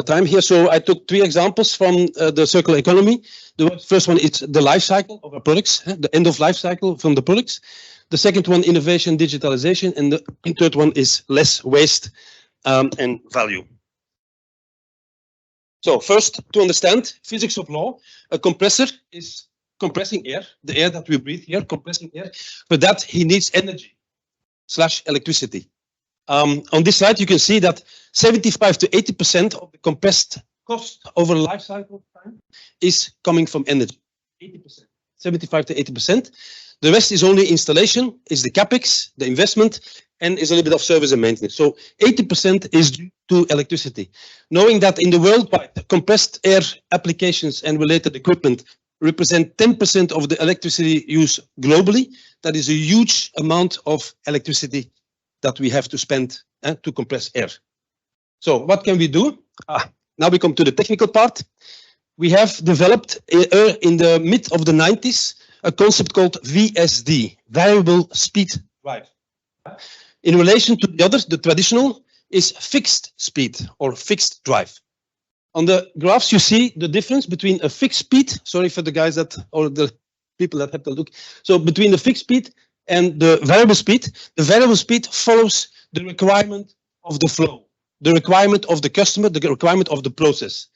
S7: time here. So I took 3 examples from the circular economy. The first one is the life cycle of our products, the end of life cycle from the products. The second one, innovation, digitalization, and the third one is less waste and value. So first, to understand physics of law, a compressor is compressing air, the air that we breathe here, compressing air. For that, he needs energy / electricity. On this slide, you can see that 75 to 80% of the compressed cost over life cycle time is coming from energy. 80%, 75 to 80%. The rest is only installation, is the capex, the investment, and is a little bit of service and maintenance. So 80% is due to electricity. Knowing that in the worldwide, compressed air applications and related equipment represent 10% of the electricity use globally, that is a huge amount of electricity that we have to spend to compress air. So what can we do? Now we come to the technical part. We have developed in the mid of the 90s a concept called VSD, variable speed drive. In relation to the others, the traditional is fixed speed or fixed drive. On the graphs, you see the difference between a fixed speed, sorry for the guys that, or the people that have to look. So between the fixed speed and the variable speed follows the requirement of the flow, the requirement of the customer, the requirement of the process.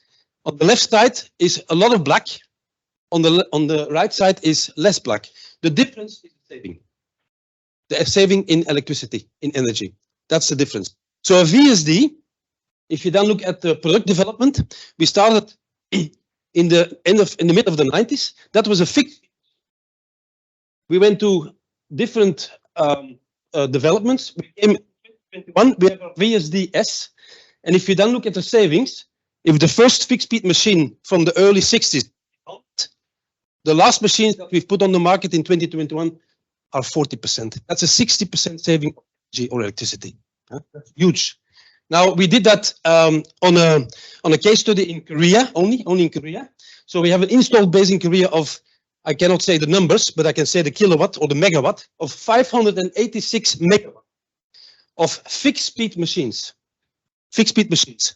S7: On the left side is a lot of black. On the right side is less black. The difference is saving. The saving in electricity, in energy. That's the difference. So a VSD, if you then look at the product development, we started in the mid of the 90s. That was a fixed. We went to different developments. We came in 2021, we have a VSD-S. And if you then look at the savings, if the first fixed speed machine from the early 60s, the last machines that we've put on the market in 2021 are 40%. That's a 60% saving of energy or electricity. That's huge. Now we did that on a case study in Korea, only in Korea. So we have an installed base in Korea of, I cannot say the numbers, but I can say the kilowatt or the megawatt of 586 megawatt of fixed speed machines. Fixed speed machines.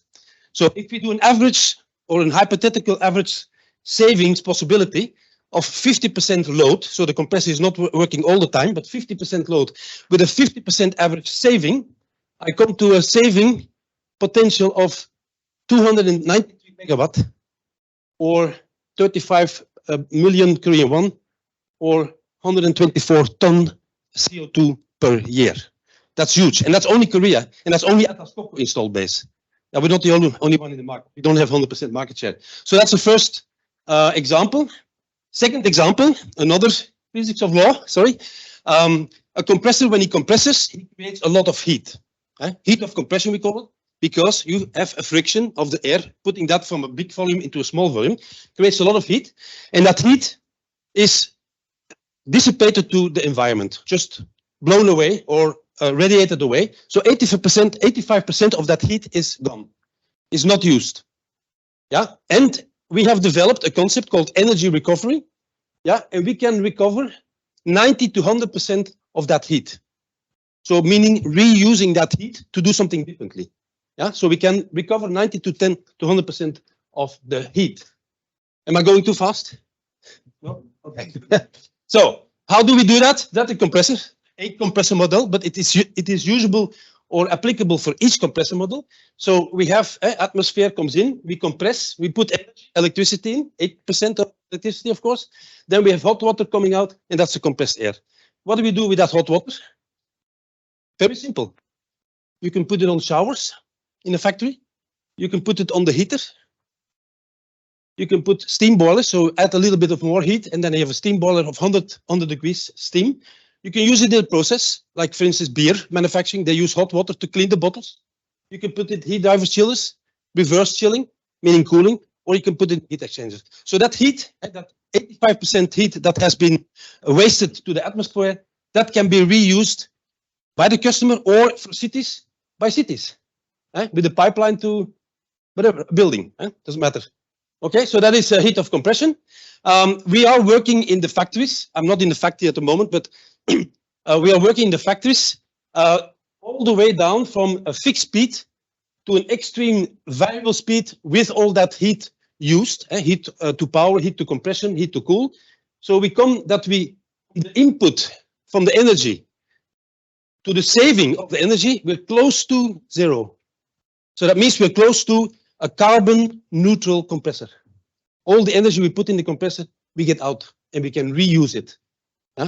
S7: So if we do an average or an hypothetical average savings possibility of 50% load, so the compressor is not working all the time, but 50% load with a 50% average saving, I come to a saving potential of 293 megawatt or 35 million Korean won or 124 ton CO2 per year. That's huge, and that's only Korea, and that's only Atlas Copco installed base. Now, we're not the only one in the market. We don't have 100% market share. So that's the first example. Second example, another physics of law, sorry. A compressor, when he compresses, he creates a lot of heat. Heat of compression, we call it, because you have a friction of the air, putting that from a big volume into a small volume, creates a lot of heat, and that heat is dissipated to the environment, just blown away or radiated away. So 85% of that heat is gone, is not used. Yeah, and we have developed a concept called energy recovery. Yeah, and we can recover 90 to 100% of that heat. So meaning reusing that heat to do something differently. Yeah, so we can recover 90 to 100% of the heat. Am I going too fast? No? Okay. So how do we do that? That's a compressor model, but it is usable or applicable for each compressor model. So we have atmosphere comes in, we compress, we put electricity in, 8% of electricity, of course. Then we have hot water coming out, and that's the compressed air. What do we do with that hot water? Very simple. You can put it on showers in a factory. You can put it on the heater. You can put steam boilers, so add a little bit of more heat, and then you have a steam boiler of 100 degrees steam. You can use it in a process, like for instance, beer manufacturing. They use hot water to clean the bottles. You can put it heat driver chillers, reverse chilling, meaning cooling, or you can put it in heat exchangers. So that heat, that 85% heat that has been wasted to the atmosphere, that can be reused by the customer or for cities, by cities, with a pipeline to whatever, building, doesn't matter. Okay, so that is a heat of compression. We are working in the factories. I'm not in the factory at the moment, but we are working in the factories all the way down from a fixed speed to an extreme variable speed with all that heat used, heat to power, heat to compression, heat to cool. So we come that the input from the energy to the saving of the energy, we're close to zero. So that means we're close to a carbon neutral compressor. All the energy we put in the compressor, we get out and we can reuse it.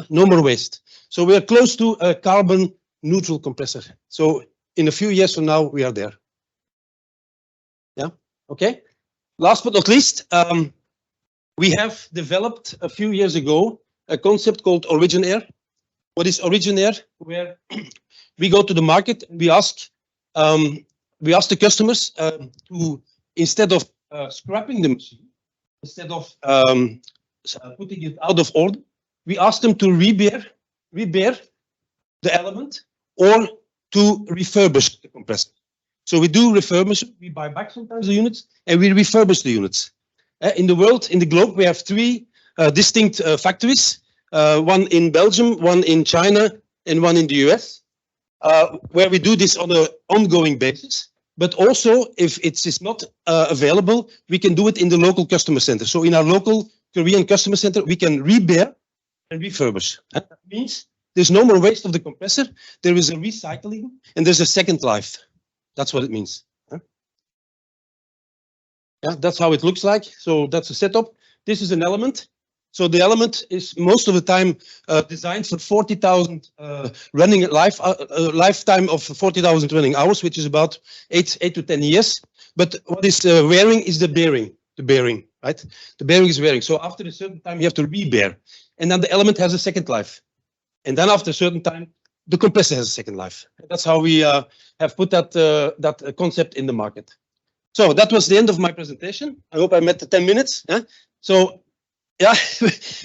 S7: No more waste. So we are close to a carbon neutral compressor. So in a few years from now, we are there. Yeah, okay. Last but not least, we have developed a few years ago a concept called Origin Air. What is Origin Air? Where we go to the market and we ask the customers to, instead of scrapping the machine, instead of putting it out of order, we ask them to rebear the element or to refurbish the compressor. So we do refurbish, we buy back sometimes the units and we refurbish the units. In the world, in the globe, we have three distinct factories, one in Belgium, one in China, and one in the US, where we do this on an ongoing basis. But also, if it is not available, we can do it in the local customer center. So in our local Korean customer center, we can rebear and refurbish. That means there's no more waste of the compressor. There is a recycling and there's a second life. That's what it means. Yeah, that's how it looks like. So that's a setup. This is an element. So the element is most of the time designed for 40,000 running lifetime of 40,000 running hours, which is about 8 to 10 years. But what is wearing is the bearing, right? The bearing is wearing. So after a certain time, you have to rebear. And then the element has a second life. And then after a certain time, the compressor has a second life. That's how we have put that concept in the market. So that was the end of my presentation. I hope I met the 10 minutes. So yeah,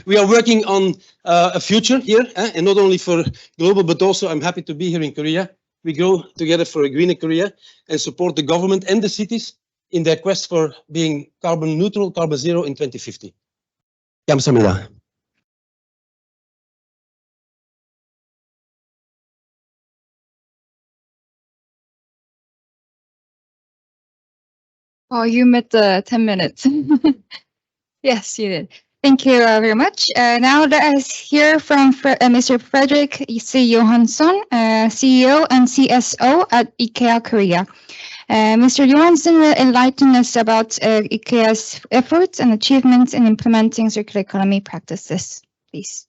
S7: we are working on a future here, and not only for global, but also I'm happy to be here in Korea we grow together for a greener Korea and support the government and the cities in their quest for being carbon neutral, carbon zero in 2050. 감사합니다.
S1: Oh, you met the 10 minutes. Yes, you did. Thank you very much. Now let us hear from Mr. Fredrik C. Johansson, CEO and CSO at IKEA Korea. Mr. Johansson will enlighten us about IKEA's efforts and achievements in implementing circular economy practices. Please.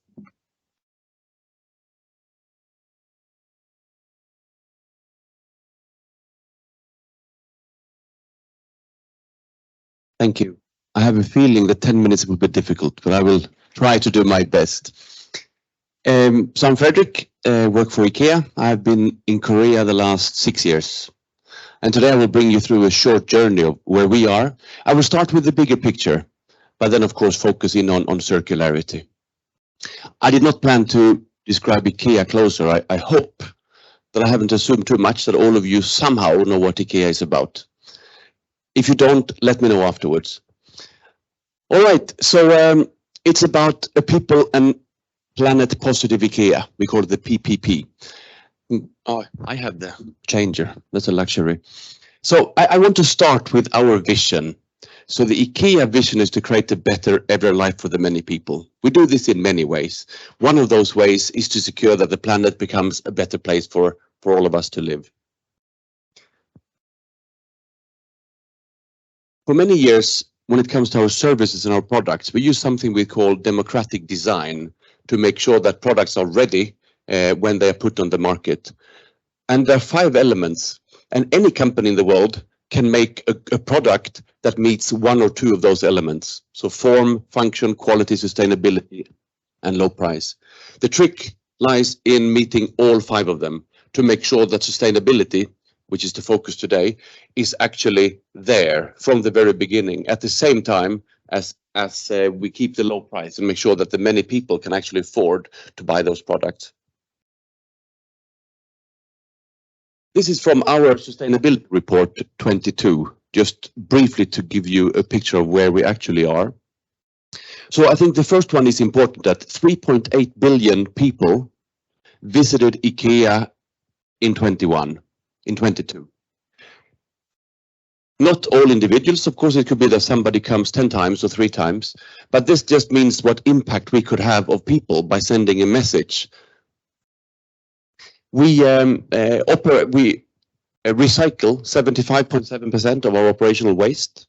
S8: Thank you. I have a feeling that 10 minutes will be difficult, but I will try to do my best. So I'm Fredrik, work for IKEA. I've been in Korea the last 6 years. And today I will bring you through a short journey of where we are. I will start with the bigger picture, but then of course focus in on circularity. I did not plan to describe IKEA closer. I hope that I haven't assumed too much that all of you somehow know what IKEA is about. If you don't, let me know afterwards. All right, so it's about a people and planet positive IKEA. We call it the PPP. Oh, I have the changer. That's a luxury. So I want to start with our vision. So the IKEA vision is to create a better everyday life for the many people. We do this in many ways. One of those ways is to secure that the planet becomes a better place for all of us to live. For many years, when it comes to our services and our products, we use something we call democratic design to make sure that products are ready when they are put on the market. And there are 5 elements, and any company in the world can make a product that meets 1 or 2 of those elements. So form, function, quality, sustainability, and low price. The trick lies in meeting all 5 of them to make sure that sustainability, which is the focus today, is actually there from the very beginning, at the same time as we keep the low price and make sure that the many people can actually afford to buy those products. This is from our sustainability report 22, just briefly to give you a picture of where we actually are. So I think the first one is important, that 3.8 billion people visited IKEA in 22. Not all individuals, of course, it could be that somebody comes 10 times or 3 times, but this just means what impact we could have of people by sending a message. We recycle 75.7% of our operational waste.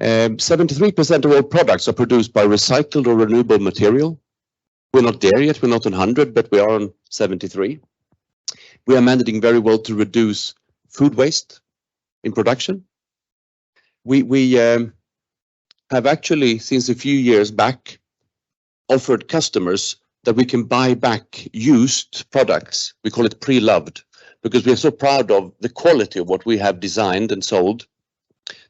S8: 73% of all products are produced by recycled or renewable material. We're not there yet, we're not on 100, but we are on 73. We are managing very well to reduce food waste in production. We have actually, since a few years back, offered customers that we can buy back used products. We call it pre-loved, because we are so proud of the quality of what we have designed and sold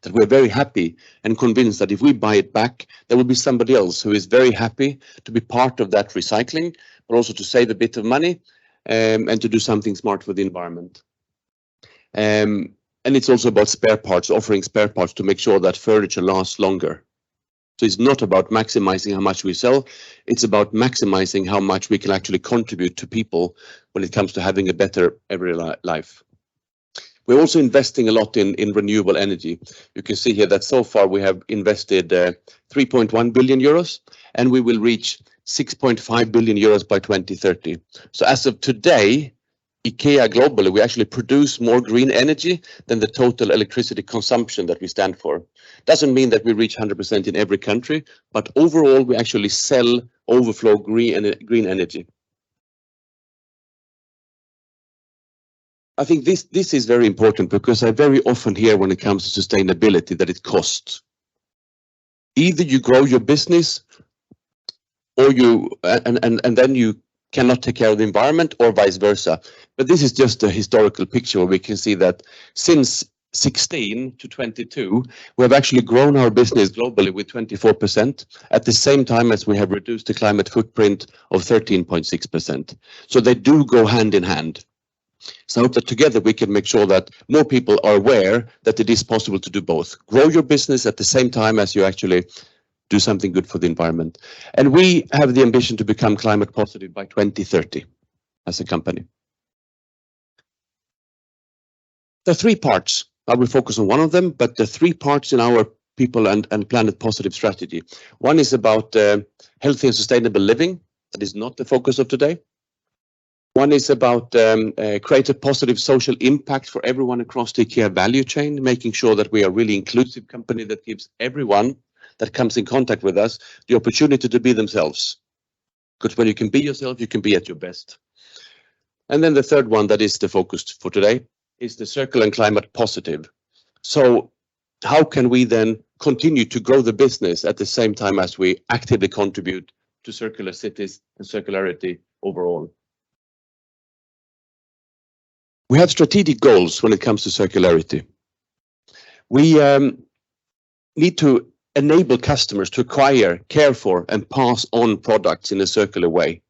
S8: that we're very happy and convinced that if we buy it back, there will be somebody else who is very happy to be part of that recycling, but also to save a bit of money and to do something smart for the environment. And it's also about spare parts, offering spare parts to make sure that furniture lasts longer. So it's not about maximizing how much we sell, it's about maximizing how much we can actually contribute to people when it comes to having a better everyday life. We're also investing a lot in renewable energy. You can see here that so far we have invested 3.1 billion euros, and we will reach 6.5 billion euros by 2030. So as of today, IKEA globally, we actually produce more green energy than the total electricity consumption that we stand for. Doesn't mean that we reach 100% in every country, but overall we actually sell overflow green energy. I think this is very important because I very often hear when it comes to sustainability that it costs. Either you grow your business or you and then you cannot take care of the environment, or vice versa. But this is just a historical picture where we can see that since 16 to 22, we have actually grown our business globally with 24%, at the same time as we have reduced the climate footprint of 13.6%. So they do go hand in hand. So I hope that together we can make sure that more people are aware that it is possible to do both. Grow your business at the same time as you actually do something good for the environment. And we have the ambition to become climate positive by 2030 as a company. There are three parts. I will focus on one of them, but the three parts in our people and planet positive strategy. One is about healthy and sustainable living. That is not the focus of today. One is about create a positive social impact for everyone across the IKEA value chain, making sure that we are a really inclusive company that gives everyone that comes in contact with us the opportunity to be themselves. Because when you can be yourself, you can be at your best. And then the third one that is the focus for today is the circular and climate positive. So how can we then continue to grow the business at the same time as we actively contribute to circular cities and circularity overall? We have strategic goals when it comes to circularity. We need to enable customers to acquire, care for, and pass on products in a circular way.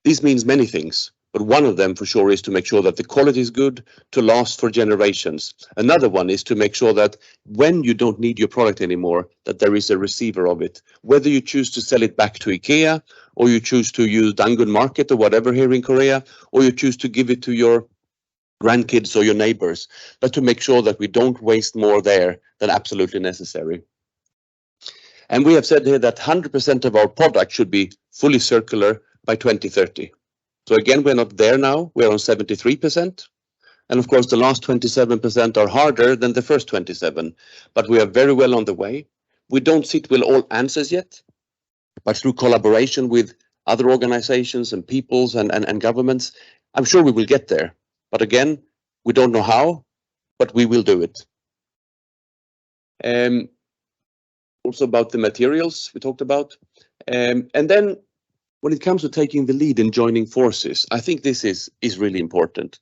S8: This means many things, but one of them for sure is to make sure that the quality is good, to last for generations. Another one is to make sure that when you don't need your product anymore, that there is a receiver of it. Whether you choose to sell it back to IKEA, or you choose to use Dangun Market or whatever here in Korea, or you choose to give it to your grandkids or your neighbors, but to make sure that we don't waste more there than absolutely necessary. And we have said here that 100% of our product should be fully circular by 2030. So again, we're not there now, we're on 73%. And of course, the last 27% are harder than the first 27, but we are very well on the way. We don't sit with all answers yet, but through collaboration with other organizations and peoples and governments, I'm sure we will get there. But again, we don't know how, but we will do it. Also about the materials we talked about. And then when it comes to taking the lead and joining forces, I think this is really important.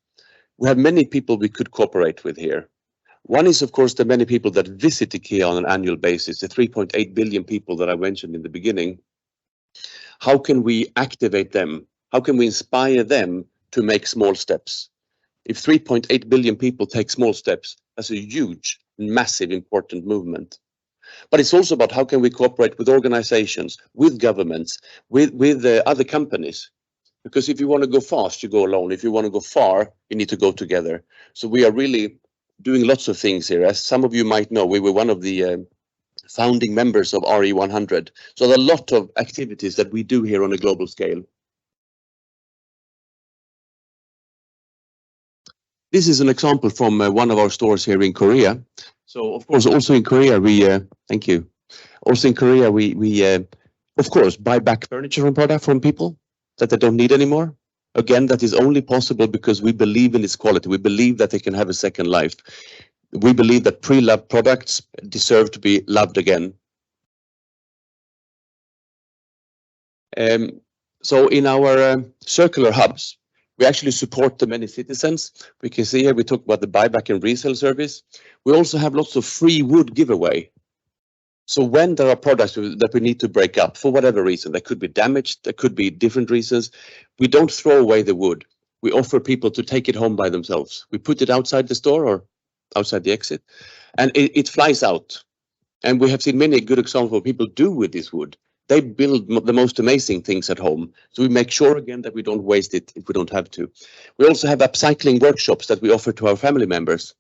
S8: We have many people we could cooperate with here. One is, of course, the many people that visit IKEA on an annual basis, the 3.8 billion people that I mentioned in the beginning. How can we activate them? How can we inspire them to make small steps? If 3.8 billion people take small steps, that's a huge, massive, important movement. But it's also about how can we cooperate with organizations, with governments, with other companies. Because if you want to go fast, you go alone. If you want to go far, you need to go together. So we are really doing lots of things here. As some of you might know, we were one of the founding members of RE100. So there are a lot of activities that we do here on a global scale. This is an example from one of our stores here in Korea. So of course, also in Korea, thank you. Also in Korea, we of course buy back furniture and product from people that they don't need anymore. Again, that is only possible because we believe in its quality. We believe that they can have a second life. We believe that pre-loved products deserve to be loved again. So in our circular hubs, we actually support the many citizens. We can see here we talk about the buyback and resale service. We also have lots of free wood giveaway. So when there are products that we need to break up for whatever reason, they could be damaged, there could be different reasons, we don't throw away the wood. We offer people to take it home by themselves. We put it outside the store or outside the exit, and it flies out. And we have seen many good examples of what people do with this wood. They build the most amazing things at home. So we make sure again that we don't waste it if we don't have to. We also have upcycling workshops that we offer to our family members,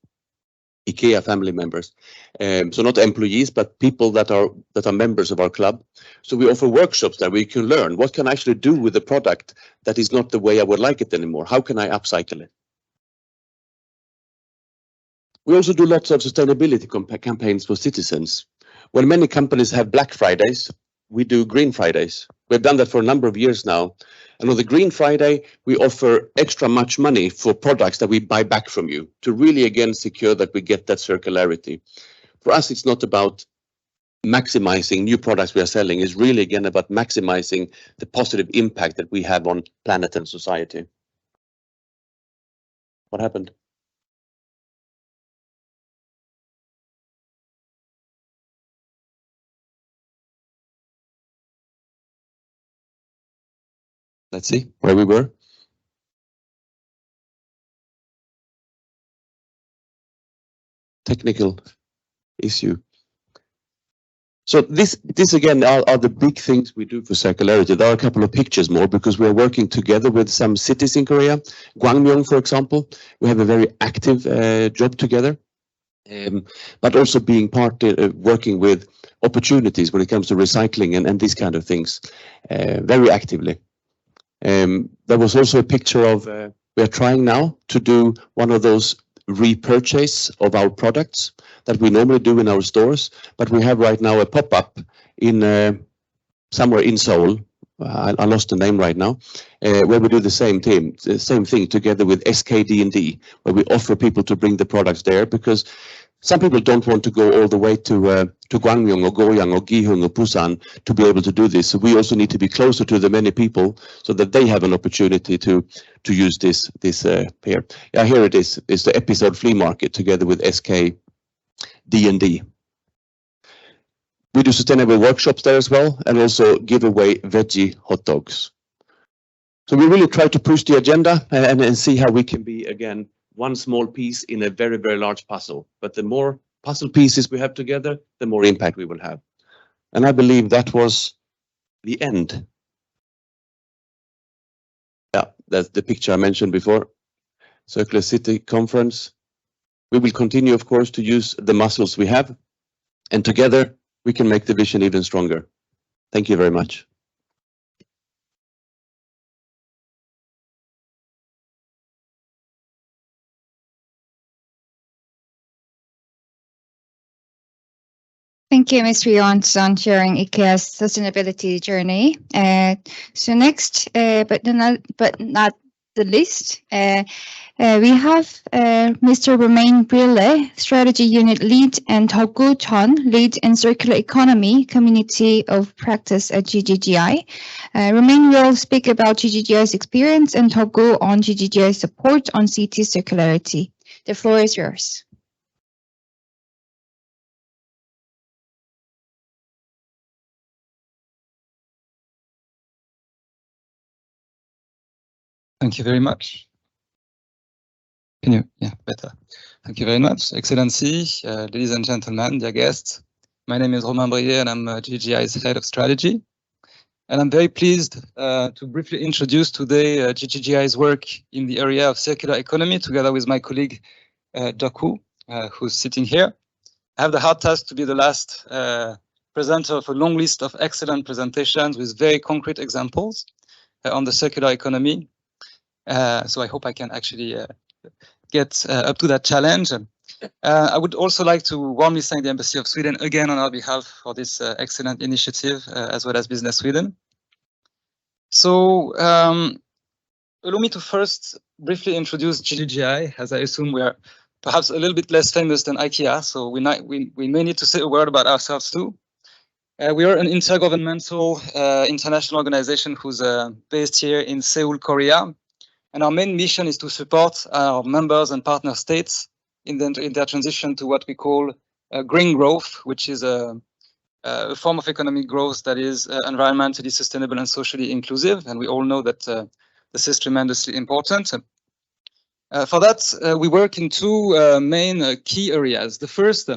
S8: IKEA family members. So not employees, but people that are members of our club. So we offer workshops that we can learn what can I actually do with the product that is not the way I would like it anymore. How can I upcycle it? We also do lots of sustainability campaigns for citizens. When many companies have Black Fridays, we do Green Fridays. We've done that for a number of years now. And on the Green Friday, we offer extra much money for products that we buy back from you to really, again, secure that we get that circularity. For us, it's not about maximizing new products we are selling. It's really, again, about maximizing the positive impact that we have on planet and society. What happened? Let's see where we were. technical issue. So this again are the big things we do for circularity. There are a couple of pictures more because we are working together with some cities in Korea. Gwangmyeong, for example, we have a very active job together, but also being part working with opportunities when it comes to recycling and these kind of things very actively. There was also a picture of we are trying now to do one of those repurchase of our products that we normally do in our stores, but we have right now a pop-up in somewhere in Seoul. I lost the name right now, where we do the same thing together with Gggi, where we offer people to bring the products there because some people don't want to go all the way to Gwangmyeong or Goyang or Gihung or Busan to be able to do this. So we also need to be closer to the many people so that they have an opportunity to use this here. Yeah, here it is. It's the episode flea market together with Gggi. We do sustainable workshops there as well, and also give away veggie hot dogs. So we really try to push the agenda and see how we can be, again, one small piece in a very, very large puzzle. But the more puzzle pieces we have together, the more impact we will have. And I believe that was the end. Yeah, that's the picture I mentioned before. Circular City Conference. We will continue, of course, to use the muscles we have, and together we can make the vision even stronger. Thank you very much.
S1: Thank you, Mr. Johansson, sharing IKEA's sustainability journey. So next, but not the least, we have Mr. Romain Brille, Strategy Unit Lead, and Gggi Chun, Lead in Circular Economy Community of Practice at Gggi. Romain will speak about Gggi's experience and Gggi on Gggi's support on CT circularity. The floor is yours.
S9: Thank you very much. Better. Thank you very much. Excellency, ladies and gentlemen, dear guests. My name is Romain Brille and I'm Gggi's Head of Strategy. And I'm very pleased to briefly introduce today Gggi's work in the area of circular economy together with my colleague, Gggi, who's sitting here. I have the hard task to be the last presenter of a long list of excellent presentations with very concrete examples on the circular economy. So I hope I can actually get up to that challenge. I would also like to warmly thank the Embassy of Sweden again on our behalf for this excellent initiative, as well as Business Sweden. So allow me to first briefly introduce Gggi, as I assume we are perhaps a little bit less famous than IKEA, so we may need to say a word about ourselves too. We are an intergovernmental international organization who's based here in Seoul, Korea. And our main mission is to support our members and partner states in their transition to what we call green growth, which is a form of economic growth that is environmentally sustainable and socially inclusive. And we all know that this is tremendously important. For that, we work in two main key areas. The first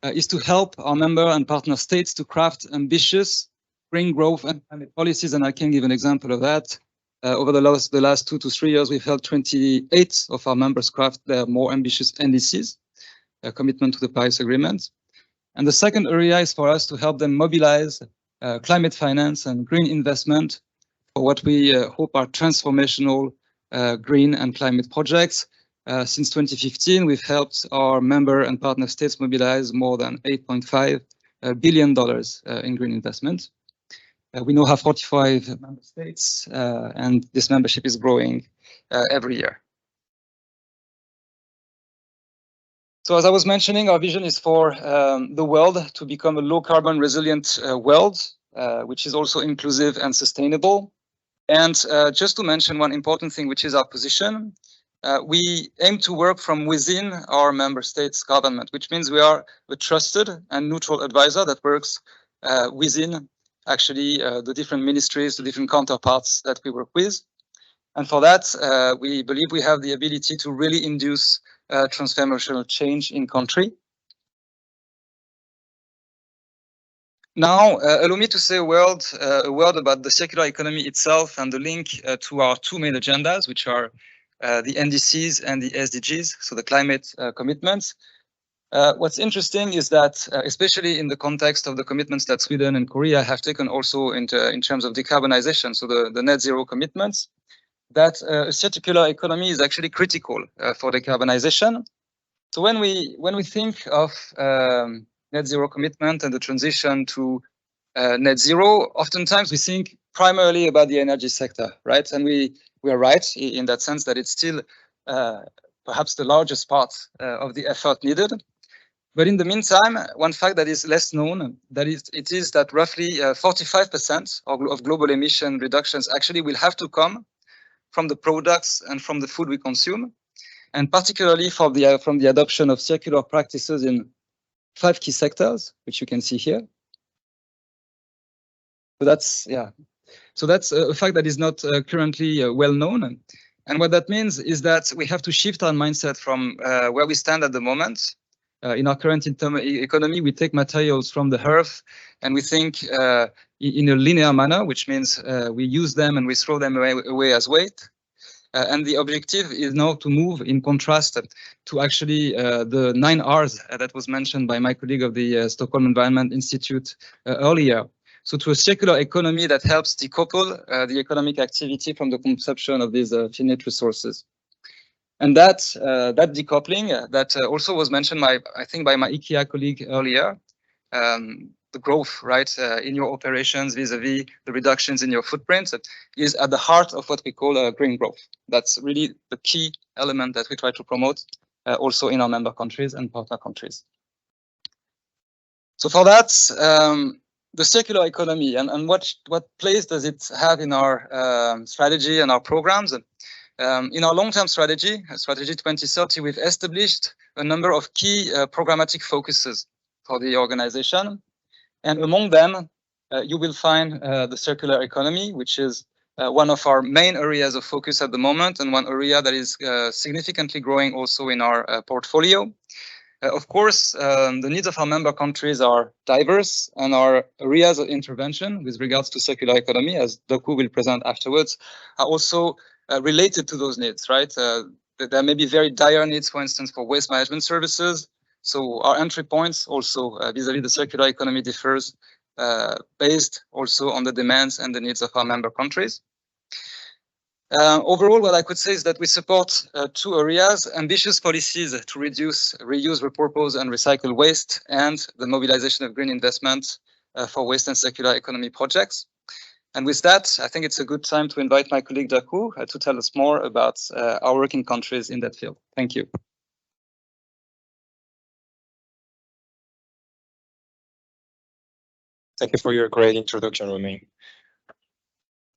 S9: is to help our member and partner states to craft ambitious green growth and climate policies. And I can give an example of that. Over the last 2 to 3 years, we've helped 28 of our members craft their more ambitious NDCs, a commitment to the Paris Agreement. And the second area is for us to help them mobilize climate finance and green investment for what we hope are transformational green and climate projects. Since 2015, we've helped our member and partner states mobilize more than $8.5 billion in green investment. We now have 45 member states, and this membership is growing every year. So as I was mentioning, our vision is for the world to become a low carbon resilient world, which is also inclusive and sustainable. And just to mention one important thing, which is our position, we aim to work from within our member states' government, which means we are a trusted and neutral advisor that works within actually the different ministries, the different counterparts that we work with. And for that, we believe we have the ability to really induce transformational change in country Now, allow me to say a word about the circular economy itself and the link to our two main agendas, which are the NDCs and the SDGs, so the climate commitments. What's interesting is that, especially in the context of the commitments that Sweden and Korea have taken also in terms of decarbonization, so the net zero commitments, that a circular economy is actually critical for decarbonization. So when we think of net zero commitment and the transition to net zero, oftentimes we think primarily about the energy sector, right? And we are right in that sense that it's still perhaps the largest part of the effort needed. But in the meantime, one fact that is less known, it is that roughly 45% of global emission reductions actually will have to come from the products and from the food we consume, and particularly from the adoption of circular practices in 5 key sectors, which you can see here. So that's a fact that is not currently well known. And what that means is that we have to shift our mindset from where we stand at the moment. In our current economy, we take materials from the earth and we think in a linear manner, which means we use them and we throw them away as waste. And the objective is now to move in contrast to actually the 9 R's that was mentioned by my colleague of the Stockholm Environment Institute earlier. So to a circular economy that helps decouple the economic activity from the consumption of these finite resources. And that decoupling that also was mentioned I think by my IKEA colleague earlier, the growth, right, in your operations vis-a-vis the reductions in your footprint is at the heart of what we call green growth. That's really the key element that we try to promote also in our member countries and partner countries. So for that, the circular economy and what place does it have in our strategy and our programs? In our long-term strategy 2030, we've established a number of key programmatic focuses for the organization. And among them, you will find the circular economy, which is one of our main areas of focus at the moment, and one area that is significantly growing also in our portfolio. Of course, the needs of our member countries are diverse, and our areas of intervention with regards to circular economy, as Doku will present afterwards, are also related to those needs, right? There may be very dire needs, for instance, for waste management services. So our entry points also vis-a-vis the circular economy differs based also on the demands and the needs of our member countries. Overall, what I could say is that we support 2 areas: ambitious policies to reduce, reuse, repurpose, and recycle waste, and the mobilization of green investment for waste and circular economy projects. And with that, I think it's a good time to invite my colleague Daku to tell us more about our work in countries in that field. Thank you.
S10: Thank you for your great introduction, Romain.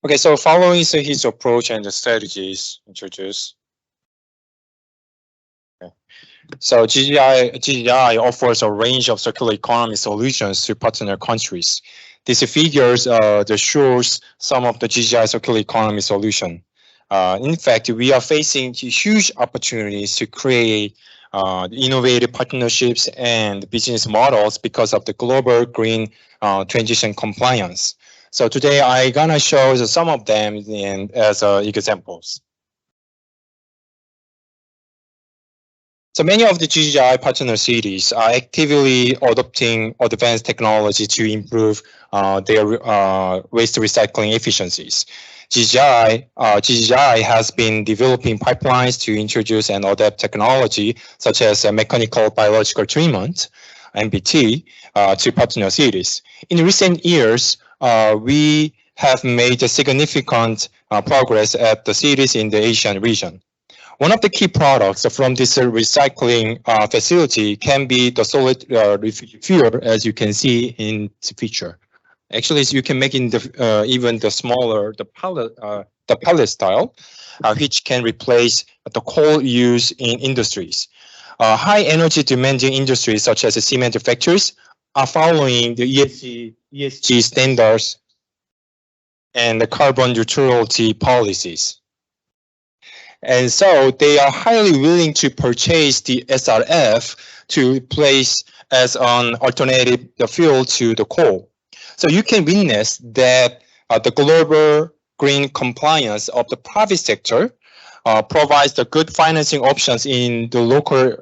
S10: Okay, so following his approach and the strategies introduced. Okay. So Gggi offers a range of circular economy solutions to partner countries. These figures shows some of the Gggi circular economy solution. In fact, we are facing huge opportunities to create innovative partnerships and business models because of the global green transition compliance. So today I'm gonna show some of them as examples. So many of the Gggi partner cities are actively adopting advanced technology to improve their waste recycling efficiencies. Gggi has been developing pipelines to introduce and adapt technology such as mechanical biological treatment, MBT, to partner cities. In recent years, we have made a significant progress at the cities in the Asian region. One of the key products from this recycling facility can be the solid fuel, as you can see in the picture. Actually, you can make in the even the smaller the pellet style, which can replace the coal used in industries. High energy demanding industries such as cement factories are following the ESG standards and the carbon neutrality policies. And so they are highly willing to purchase the SRF to place as an alternative fuel to the coal. So you can witness that the global green compliance of the private sector provides the good financing options in the local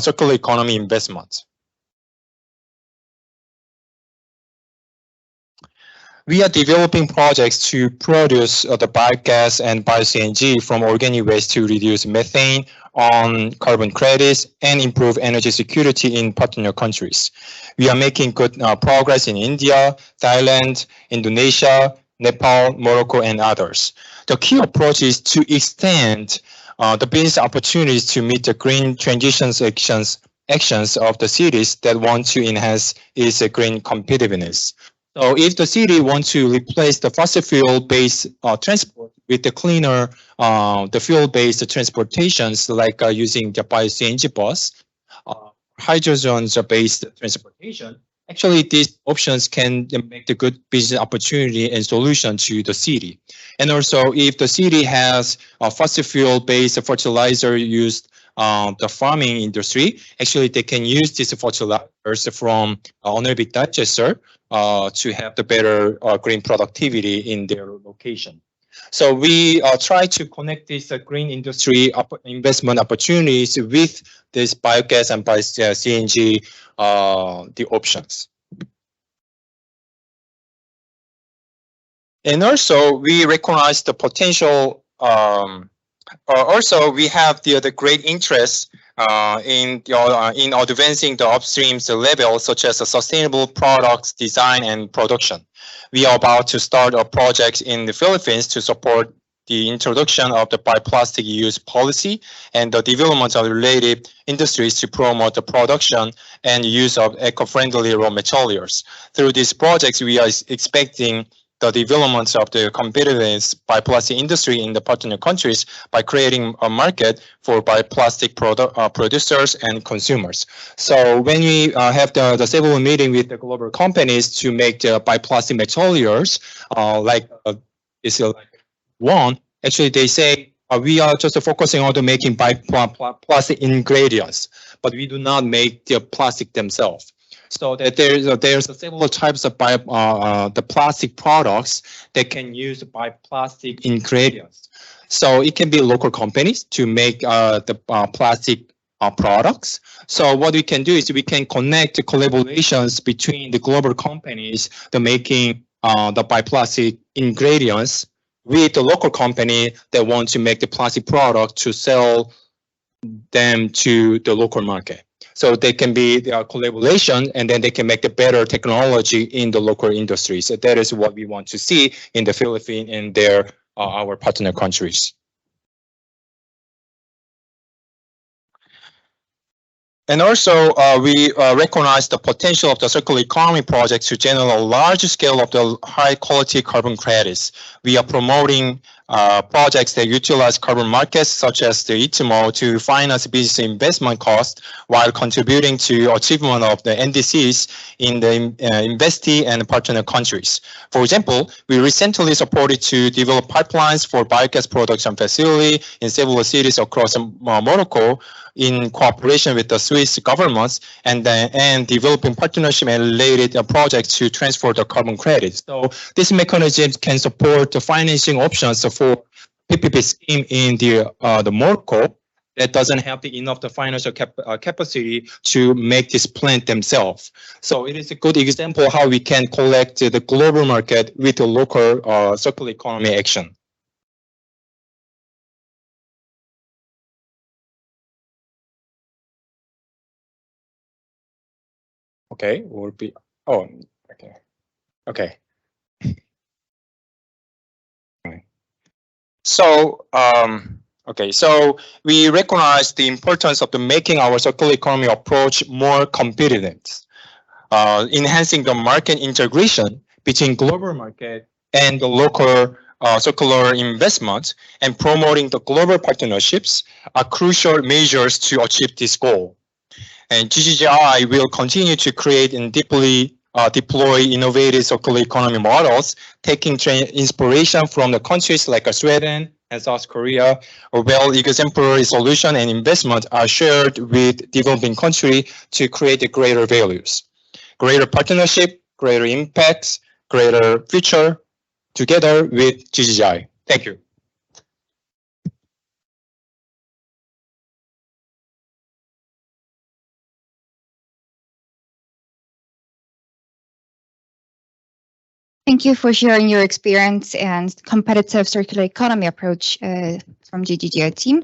S10: circular economy investments. We are developing projects to produce the biogas and bio-CNG from organic waste to reduce methane on carbon credits and improve energy security in partner countries. We are making good progress in India, Thailand, Indonesia, Nepal, Morocco, and others. The key approach is to extend the business opportunities to meet the green transition actions of the cities that want to enhance its green competitiveness. So if the city wants to replace the fossil fuel-based transport with the cleaner, the fuel-based transportations like using the bio-CNG bus, hydrogen-based transportation, actually these options can make the good business opportunity and solution to the city. And also if the city has a fossil fuel-based fertilizer used the farming industry, actually they can use these fertilizers from anaerobic digester to have the better green productivity in their location. So we try to connect this green industry investment opportunities with this biogas and bio-CNG the options. And also we recognize the potential. Also, we have the great interest in advancing the upstream level, such as sustainable products design and production. We are about to start a project in the Philippines to support the introduction of the bioplastic use policy and the development of related industries to promote the production and use of eco-friendly raw materials. Through these projects, we are expecting the development of the competitiveness bioplastic industry in the partner countries by creating a market for bioplastic producers and consumers. So when we have the several meeting with the global companies to make the bioplastic materials, actually they say we are just focusing on making bioplastic ingredients, but we do not make the plastic themselves. So that there's several types of the plastic products that can use bioplastic ingredients. So it can be local companies to make the plastic products. So what we can do is we can connect the collaborations between the global companies that making the bioplastic ingredients with the local company that want to make the plastic product to sell them to the local market. So they can be their collaboration, and then they can make the better technology in the local industries. So that is what we want to see in the Philippines and our partner countries. And also, we recognize the potential of the circular economy project to generate a large scale of the high quality carbon credits. We are promoting projects that utilize carbon markets such as the ITMO to finance business investment costs while contributing to achievement of the NDCs in the investee and partner countries. For example, we recently supported to develop pipelines for biogas production facility in several cities across Morocco in cooperation with the Swiss governments and developing partnership and related projects to transfer the carbon credits. So this mechanism can support the financing options for PPP scheme in the Morocco that doesn't have enough the financial capacity to make this plant themselves. So it is a good example how we can collect the global market with the local circular economy action. Okay, will be, oh, okay, okay. So, okay, so we recognize the importance of making our circular economy approach more competitive, enhancing the market integration between global market and the local circular investment, and promoting the global partnerships are crucial measures to achieve this goal. And Gggi will continue to create and deeply deploy innovative circular economy models, taking inspiration from the countries like Sweden and South Korea, where exemplary solution and investment are shared with developing countries to create greater values. Greater partnership greater impacts, greater future together with Gggi. Thank you.
S1: Thank you for sharing your experience and competitive circular economy approach from Gggi team.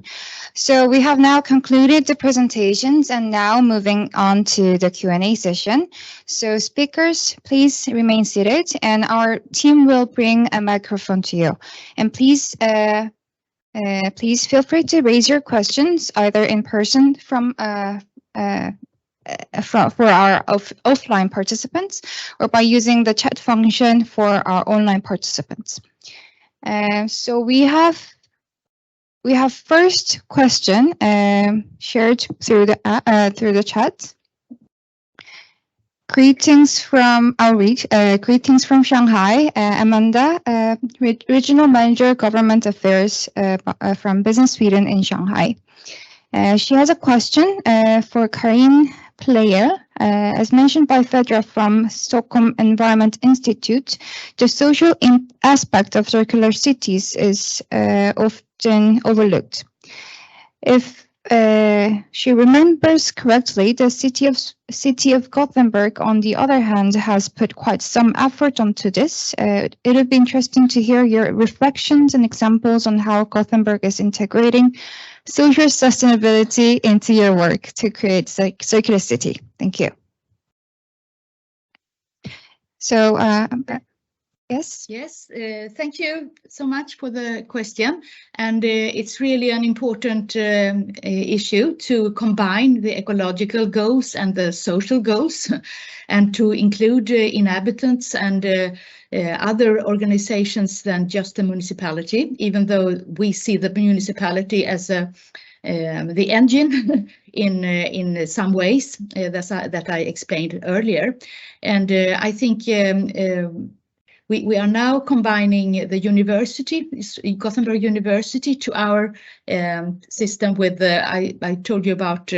S1: So we have now concluded the presentations and now moving on to the Q&A session. So speakers, please remain seated and our team will bring a microphone to you. And please feel free to raise your questions either in person for our offline participants or by using the chat function for our online participants. So we have first question shared through the chat. Greetings from Shanghai, Amanda, Regional Manager Government Affairs from Business Sweden in Shanghai. She has a question for Karin Player. As mentioned by Fedra from Stockholm Environment Institute, the social aspect of circular cities is often overlooked. If she remembers correctly, the city of Gothenburg, on the other hand, has put quite some effort onto this. It would be interesting to hear your reflections and examples on how Gothenburg is integrating social sustainability into your work to create circular city. Thank you. So, yes.
S6: Yes, thank you so much for the question. And it's really an important issue to combine the ecological goals and the social goals and to include inhabitants and other organizations than just the municipality, even though we see the municipality as the engine in some ways that I explained earlier. And I think we are now combining the university, Gothenburg University, to our system with, I told you about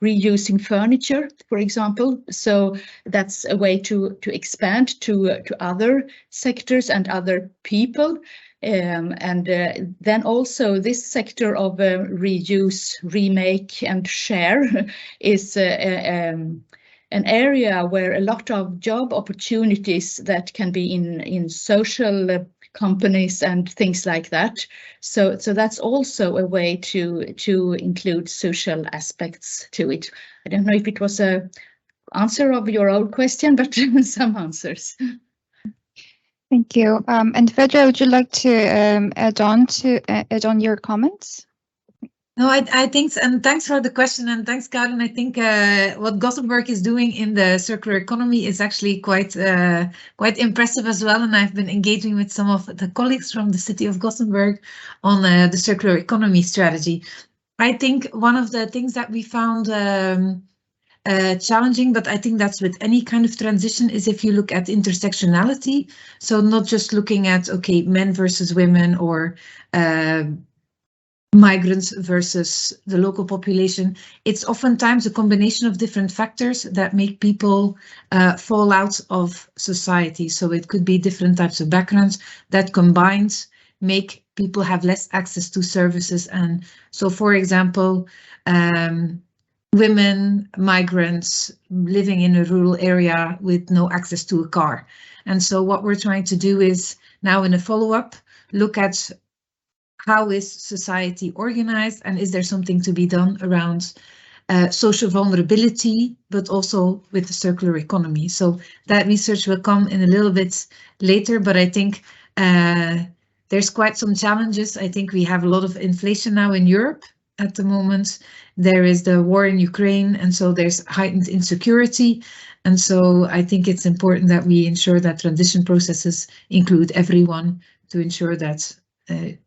S6: reusing furniture, for example. So that's a way to expand to other sectors and other people. And then also this sector of reuse, remake and share is an area where a lot of job opportunities that can be in social companies and things like that. So that's also a way to include social aspects to it. I don't know if it was a answer of your old question, but some answers.
S1: Thank you. And Fedra, would you like to add on your comments?
S4: No, I think, and thanks for the question, and thanks, Karin. I think what Gothenburg is doing in the circular economy is actually quite impressive as well. And I've been engaging with some of the colleagues from the city of Gothenburg on the circular economy strategy. I think one of the things that we found challenging, but I think that's with any kind of transition, is if you look at intersectionality. So not just looking at, okay, men versus women or migrants versus the local population. It's oftentimes a combination of different factors that make people fall out of society. So it could be different types of backgrounds that combined make people have less access to services. And so, for example, women, migrants living in a rural area with no access to a car. And so what we're trying to do is now in a follow-up, look at how is society organized and is there something to be done around social vulnerability, but also with the circular economy. So that research will come in a little bit later, but I think there's quite some challenges. I think we have a lot of inflation now in Europe at the moment. There is the war in Ukraine, and so there's heightened insecurity. And so I think it's important that we ensure that transition processes include everyone to ensure that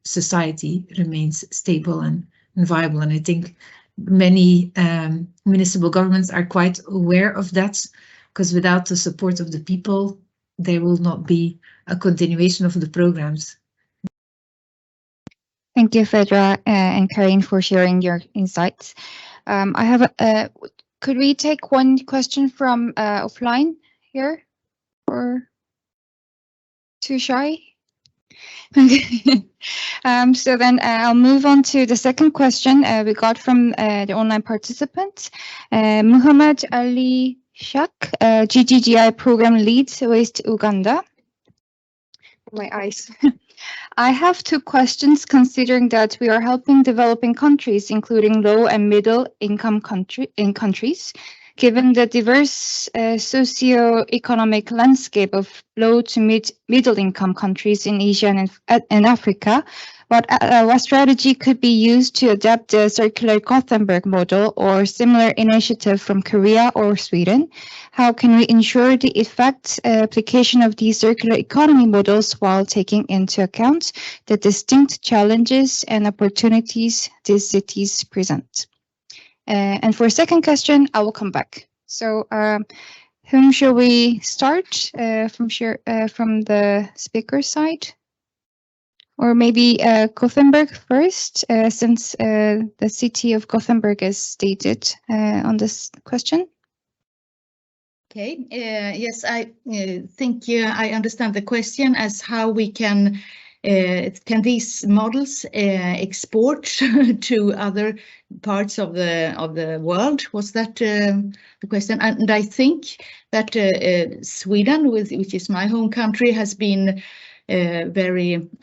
S4: society remains stable and viable. And I think many municipal governments are quite aware of that, because without the support of the people, there will not be a continuation of the programs.
S1: Thank you, Fedra and Karin, for sharing your insights. I have could we take one question from offline here? or too shy? Okay. So then I'll move on to the second question we got from the online participants. Muhammad Ali Shak, Gggi program lead, West Uganda. My eyes. I have two questions considering that we are helping developing countries, including low and middle income countries. Given the diverse socio-economic landscape of low to middle income countries in Asia and Africa, what strategy could be used to adapt the circular Gothenburg model or similar initiative from Korea or Sweden? How can we ensure the effective application of these circular economy models while taking into account the distinct challenges and opportunities these cities present? And for a second question, I will come back. So whom shall we start from the speaker side? Or maybe Gothenburg first, since the city of Gothenburg is stated on this question.
S6: Okay, yes, I think I understand the question as how we can these models export to other parts of the world? Was that the question? And I think that Sweden, which is my home country, has been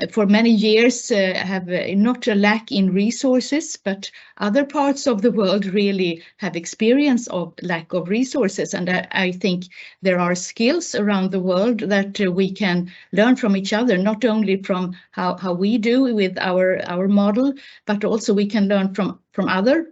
S6: for many years have not a lack in resources, but other parts of the world really have experience of lack of resources. And I think there are skills around the world that we can learn from each other, not only from how we do with our model, but also we can learn from other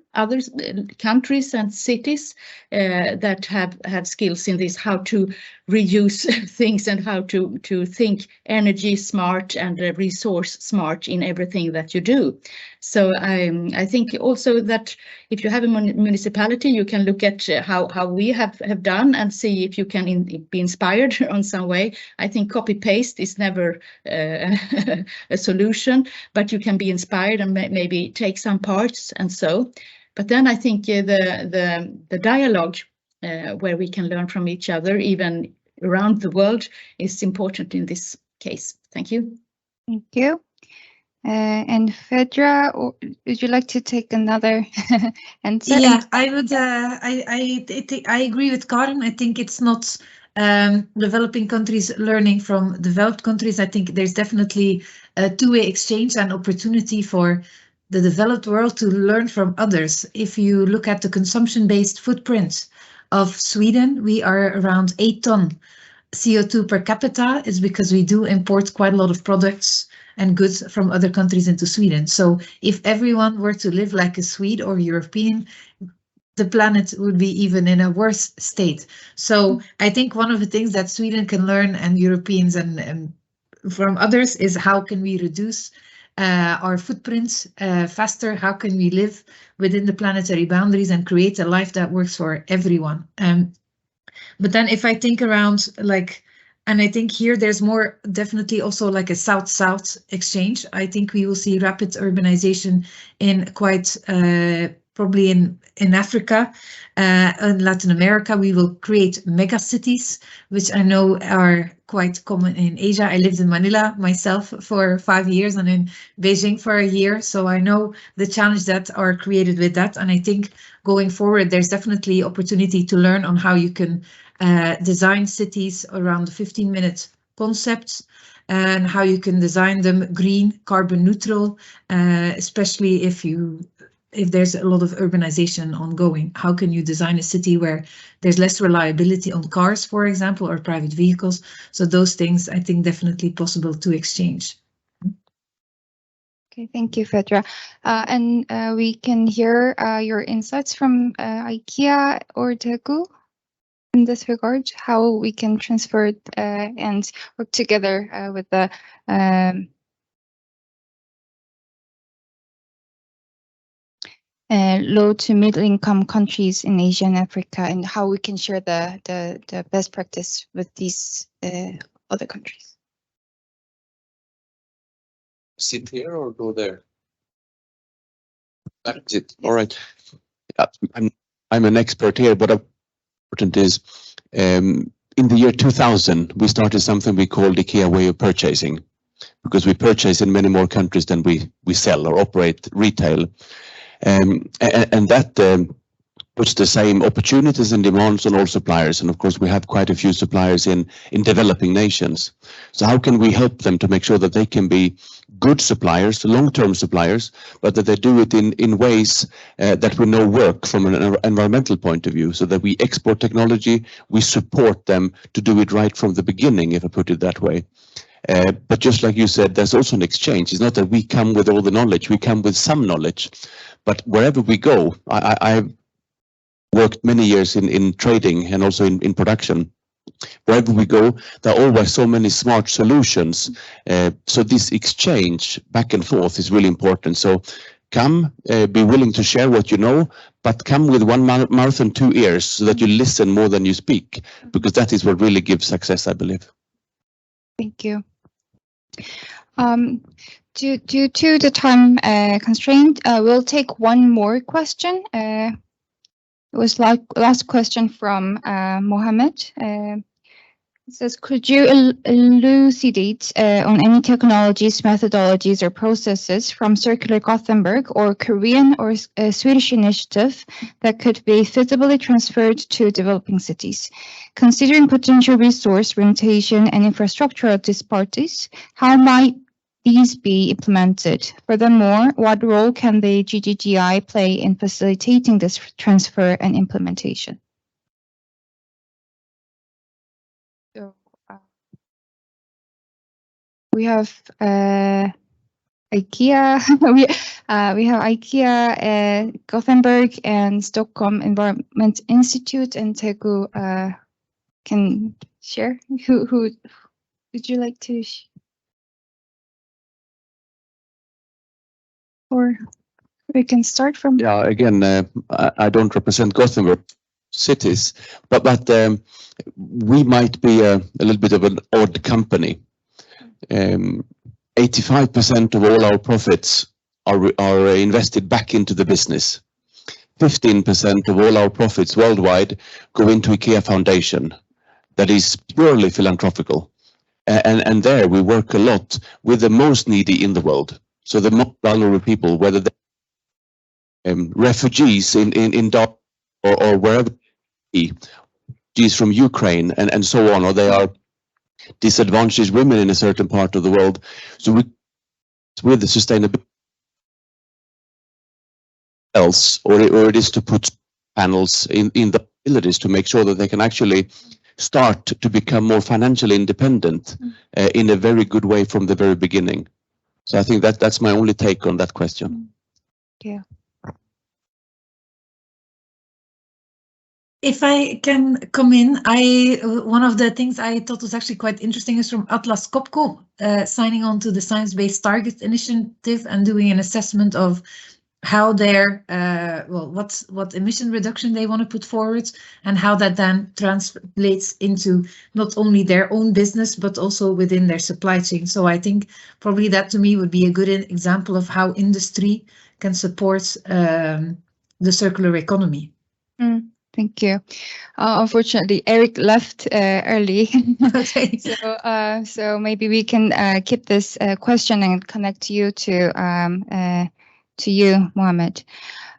S6: countries and cities that have skills in this, how to reuse things and how to think energy smart and resource smart in everything that you do. So I think also that if you have a municipality, you can look at how we have done and see if you can be inspired on some way. I think copy paste is never a solution, but you can be inspired and maybe take some parts and so. But then I think the dialogue where we can learn from each other, even around the world, is important in this case. Thank you.
S1: Thank you. And Fedra, would you like to take another answer?
S4: Yeah, I would. I agree with Karin. I think it's not developing countries learning from developed countries. I think there's definitely a two-way exchange and opportunity for the developed world to learn from others. If you look at the consumption-based footprint of Sweden, we are around 8 tons CO2 per capita. Is because we do import quite a lot of products and goods from other countries into Sweden. So if everyone were to live like a Swede or European, the planet would be even in a worse state. So I think one of the things that Sweden can learn and Europeans and from others is how can we reduce our footprints faster? How can we live within the planetary boundaries and create a life that works for everyone? But then if I think around and I think here there's more definitely also like a South-South exchange. I think we will see rapid urbanization in quite probably in Africa, in Latin America. We will create mega cities, which I know are quite common in Asia. I lived in Manila myself for 5 years and in Beijing for a year. So I know the challenge that are created with that. And I think going forward, there's definitely opportunity to learn on how you can design cities around the 15-minute concepts and how you can design them green, carbon neutral, especially if there's a lot of urbanization ongoing. How can you design a city where there's less reliability on cars, for example, or private vehicles? So those things, I think, definitely possible to exchange.
S1: Okay, thank you, Fedra. And we can hear your insights from IKEA or Tegu in this regard, how we can transfer and work together with the low to middle income countries in Asia and Africa, and how we can share the best practice with these other countries.
S8: Sit here or go there? That's it. All right. Yeah, I'm an expert here, but important is in the year 2000, we started something we called IKEA way of purchasing, because we purchase in many more countries than we sell or operate retail. And that puts the same opportunities and demands on all suppliers. And of course, we have quite a few suppliers in developing nations. So how can we help them to make sure that they can be good suppliers, long-term suppliers, but that they do it in ways that we know work from an environmental point of view, so that we export technology, we support them to do it right from the beginning, if I put it that way. But just like you said, there's also an exchange. It's not that we come with all the knowledge, we come with some knowledge. But wherever we go, I've worked many years in trading and also in production. Wherever we go, there are always so many smart solutions. So this exchange back and forth is really important. So come, be willing to share what you know, but come with one mouth and two ears, so that you listen more than you speak, because that is what really gives success, I believe.
S1: Thank you. Due to the time constraint, we'll take one more question. It was like last question from Mohammed. It says, could you elucidate on any technologies, methodologies, or processes from Circular Gothenburg or Korean or Swedish initiative that could be feasibly transferred to developing cities? Considering potential resource limitation and infrastructural disparities, how might these be implemented? Furthermore, what role can the Gggi play in facilitating this transfer and implementation? So we have IKEA, we have IKEA, Gothenburg, and Stockholm Environment Institute, and Tegu can share. Who would you like to? Or we can start from.
S8: Yeah, again, I don't represent Gothenburg cities, but we might be a little bit of an odd company. 85% of all our profits are invested back into the business. 15% of all our profits worldwide go into IKEA Foundation, that is purely philanthropical. And there we work a lot with the most needy in the world. So the most vulnerable people, whether they're refugees in Dark or wherever, refugees from Ukraine and so on, or they are disadvantaged women in a certain part of the world. So with the sustainability else, or it is to put panels in the villages to make sure that they can actually start to become more financially independent in a very good way from the very beginning. So I think that's my only take on that question.
S1: Yeah.
S4: If I can come in, one of the things I thought was actually quite interesting is from Atlas Copco signing on to the Science Based Targets Initiative and doing an assessment of how their what emission reduction they want to put forward, and how that then translates into not only their own business but also within their supply chain. So I think probably that to me would be a good example of how industry can support the circular economy.
S1: Thank you. Unfortunately, Eric left early.
S4: Okay.
S1: So maybe we can keep this question and connect you to you, Mohammed.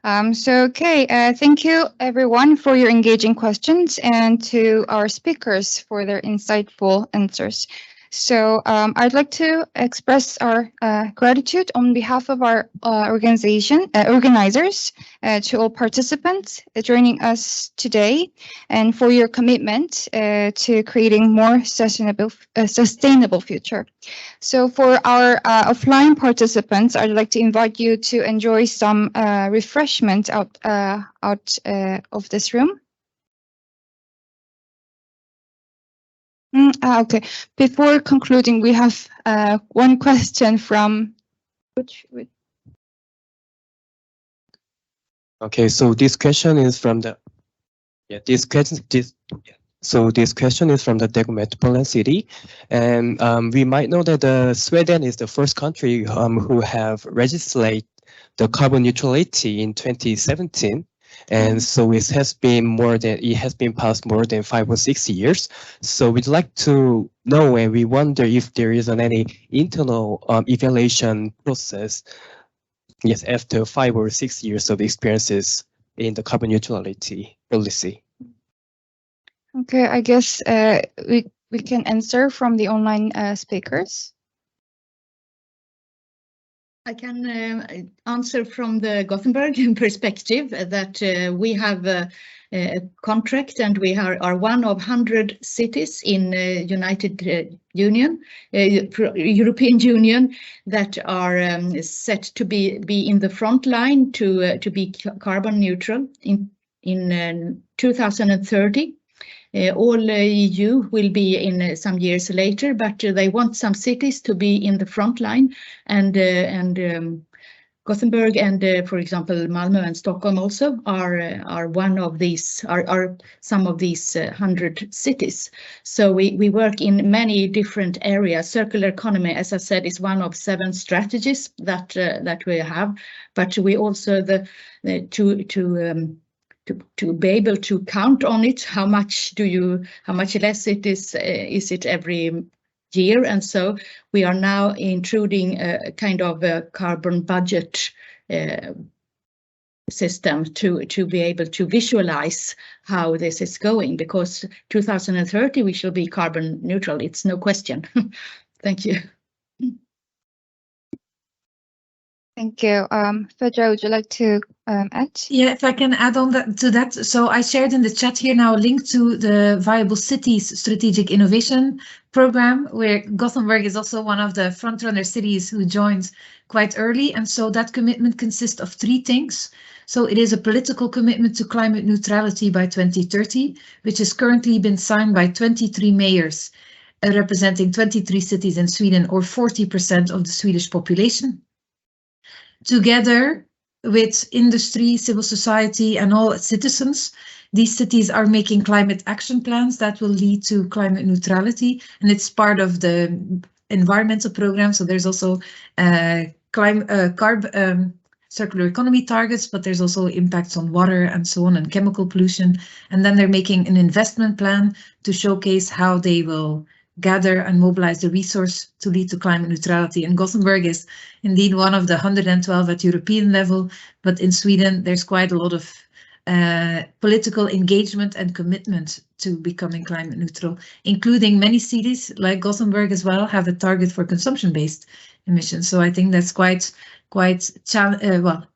S1: Thank you everyone for your engaging questions, and to our speakers for their insightful answers. So I'd like to express our gratitude on behalf of our organizers, to all participants joining us today, and for your commitment to creating more sustainable future. So for our offline participants, I'd like to invite you to enjoy some refreshment out of this room. Okay. Before concluding, we have one question from which.
S11: Okay, so this question is from the this question is from the Daegu Metropolitan City, and we might know that Sweden is the first country who have legislated the carbon neutrality in 2017. And so it has been past more than 5 or 6 years. So we'd like to know, and we wonder if there isn't any internal evaluation process, yes, after 5 or 6 years of experiences in the carbon neutrality policy.
S1: Okay, I guess we can answer from the online speakers.
S6: I can answer from the Gothenburg perspective that we have a contract, and we are one of 100 cities in European Union that are set to be in the front line to be carbon neutral in 2030. All EU will be in some years later, but they want some cities to be in the front line, and Gothenburg and, for example, Malmö and Stockholm also are one of these, are some of these 100 cities. So we work in many different areas. Circular economy, as I said, is one of 7 strategies that we have, but we also to be able to count on it, how much less it is it every year, and so we are now intruding a kind of a carbon budget system to be able to visualize how this is going, because 2030 we shall be carbon neutral, it's no question. Thank you.
S1: Thank you. Fedra, would you like to add?
S4: Yeah, if I can add on to that. So I shared in the chat here now a link to the Viable Cities Strategic Innovation Program, where Gothenburg is also one of the frontrunner cities who joined quite early. And so that commitment consists of 3 things. So it is a political commitment to climate neutrality by 2030, which has currently been signed by 23 mayors, representing 23 cities in Sweden, or 40% of the Swedish population. Together with industry, civil society, and all citizens, these cities are making climate action plans that will lead to climate neutrality, and it's part of the environmental program. So there's also circular economy targets, but there's also impacts on water and so on, and chemical pollution. And then they're making an investment plan to showcase how they will gather and mobilize the resource to lead to climate neutrality. And Gothenburg is indeed one of the 112 at European level, but in Sweden there's quite a lot of political engagement and commitment to becoming climate neutral, including many cities like Gothenburg as well have a target for consumption-based emissions. So I think that's quite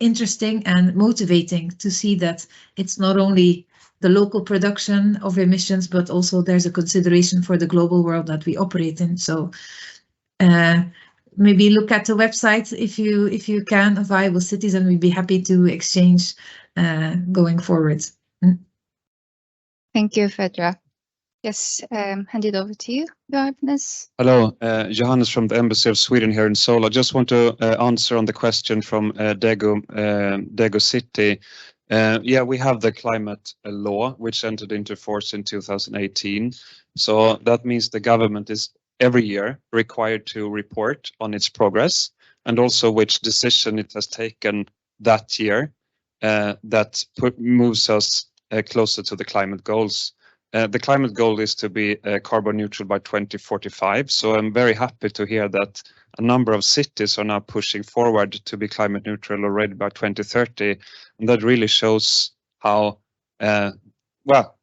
S4: interesting and motivating to see that it's not only the local production of emissions, but also there's a consideration for the global world that we operate in. So maybe look at the website if you can, of Viable Cities, and we'd be happy to exchange going forward.
S1: Thank you, Fedra. Yes, hand it over to you, Johannes.
S12: Hello, Johannes from the Embassy of Sweden here in Seoul. I just want to answer on the question from Daegu City. Yeah, we have the climate law, which entered into force in 2018. So that means the government is every year required to report on its progress, and also which decision it has taken that year that moves us closer to the climate goals. The climate goal is to be carbon neutral by 2045. So I'm very happy to hear that a number of cities are now pushing forward to be climate neutral already by 2030. And that really shows how, well,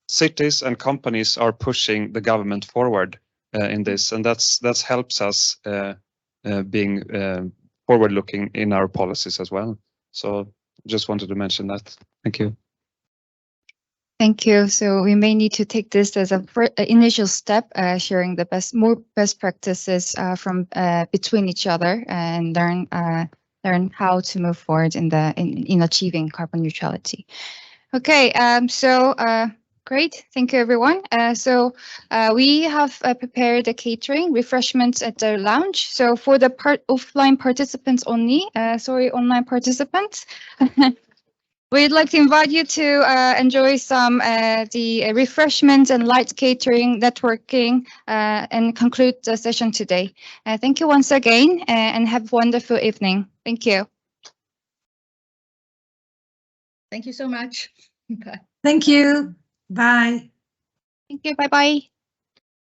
S12: cities and companies are pushing the government forward in this. And that helps us being forward-looking in our policies as well. So just wanted to mention that. Thank you.
S1: Thank you. So we may need to take this as an initial step, sharing the best practices from between each other, and learn how to move forward in achieving carbon neutrality. Okay, great. Thank you, everyone. We have prepared a catering refreshments at the lounge. So for the offline participants only, online participants. We'd like to invite you to enjoy some the refreshments and light catering, networking, and conclude the session today. Thank you once again, and have a wonderful evening. Thank you.
S6: Thank you so much. Bye.
S4: Thank you. Bye.
S1: Thank you. Bye bye.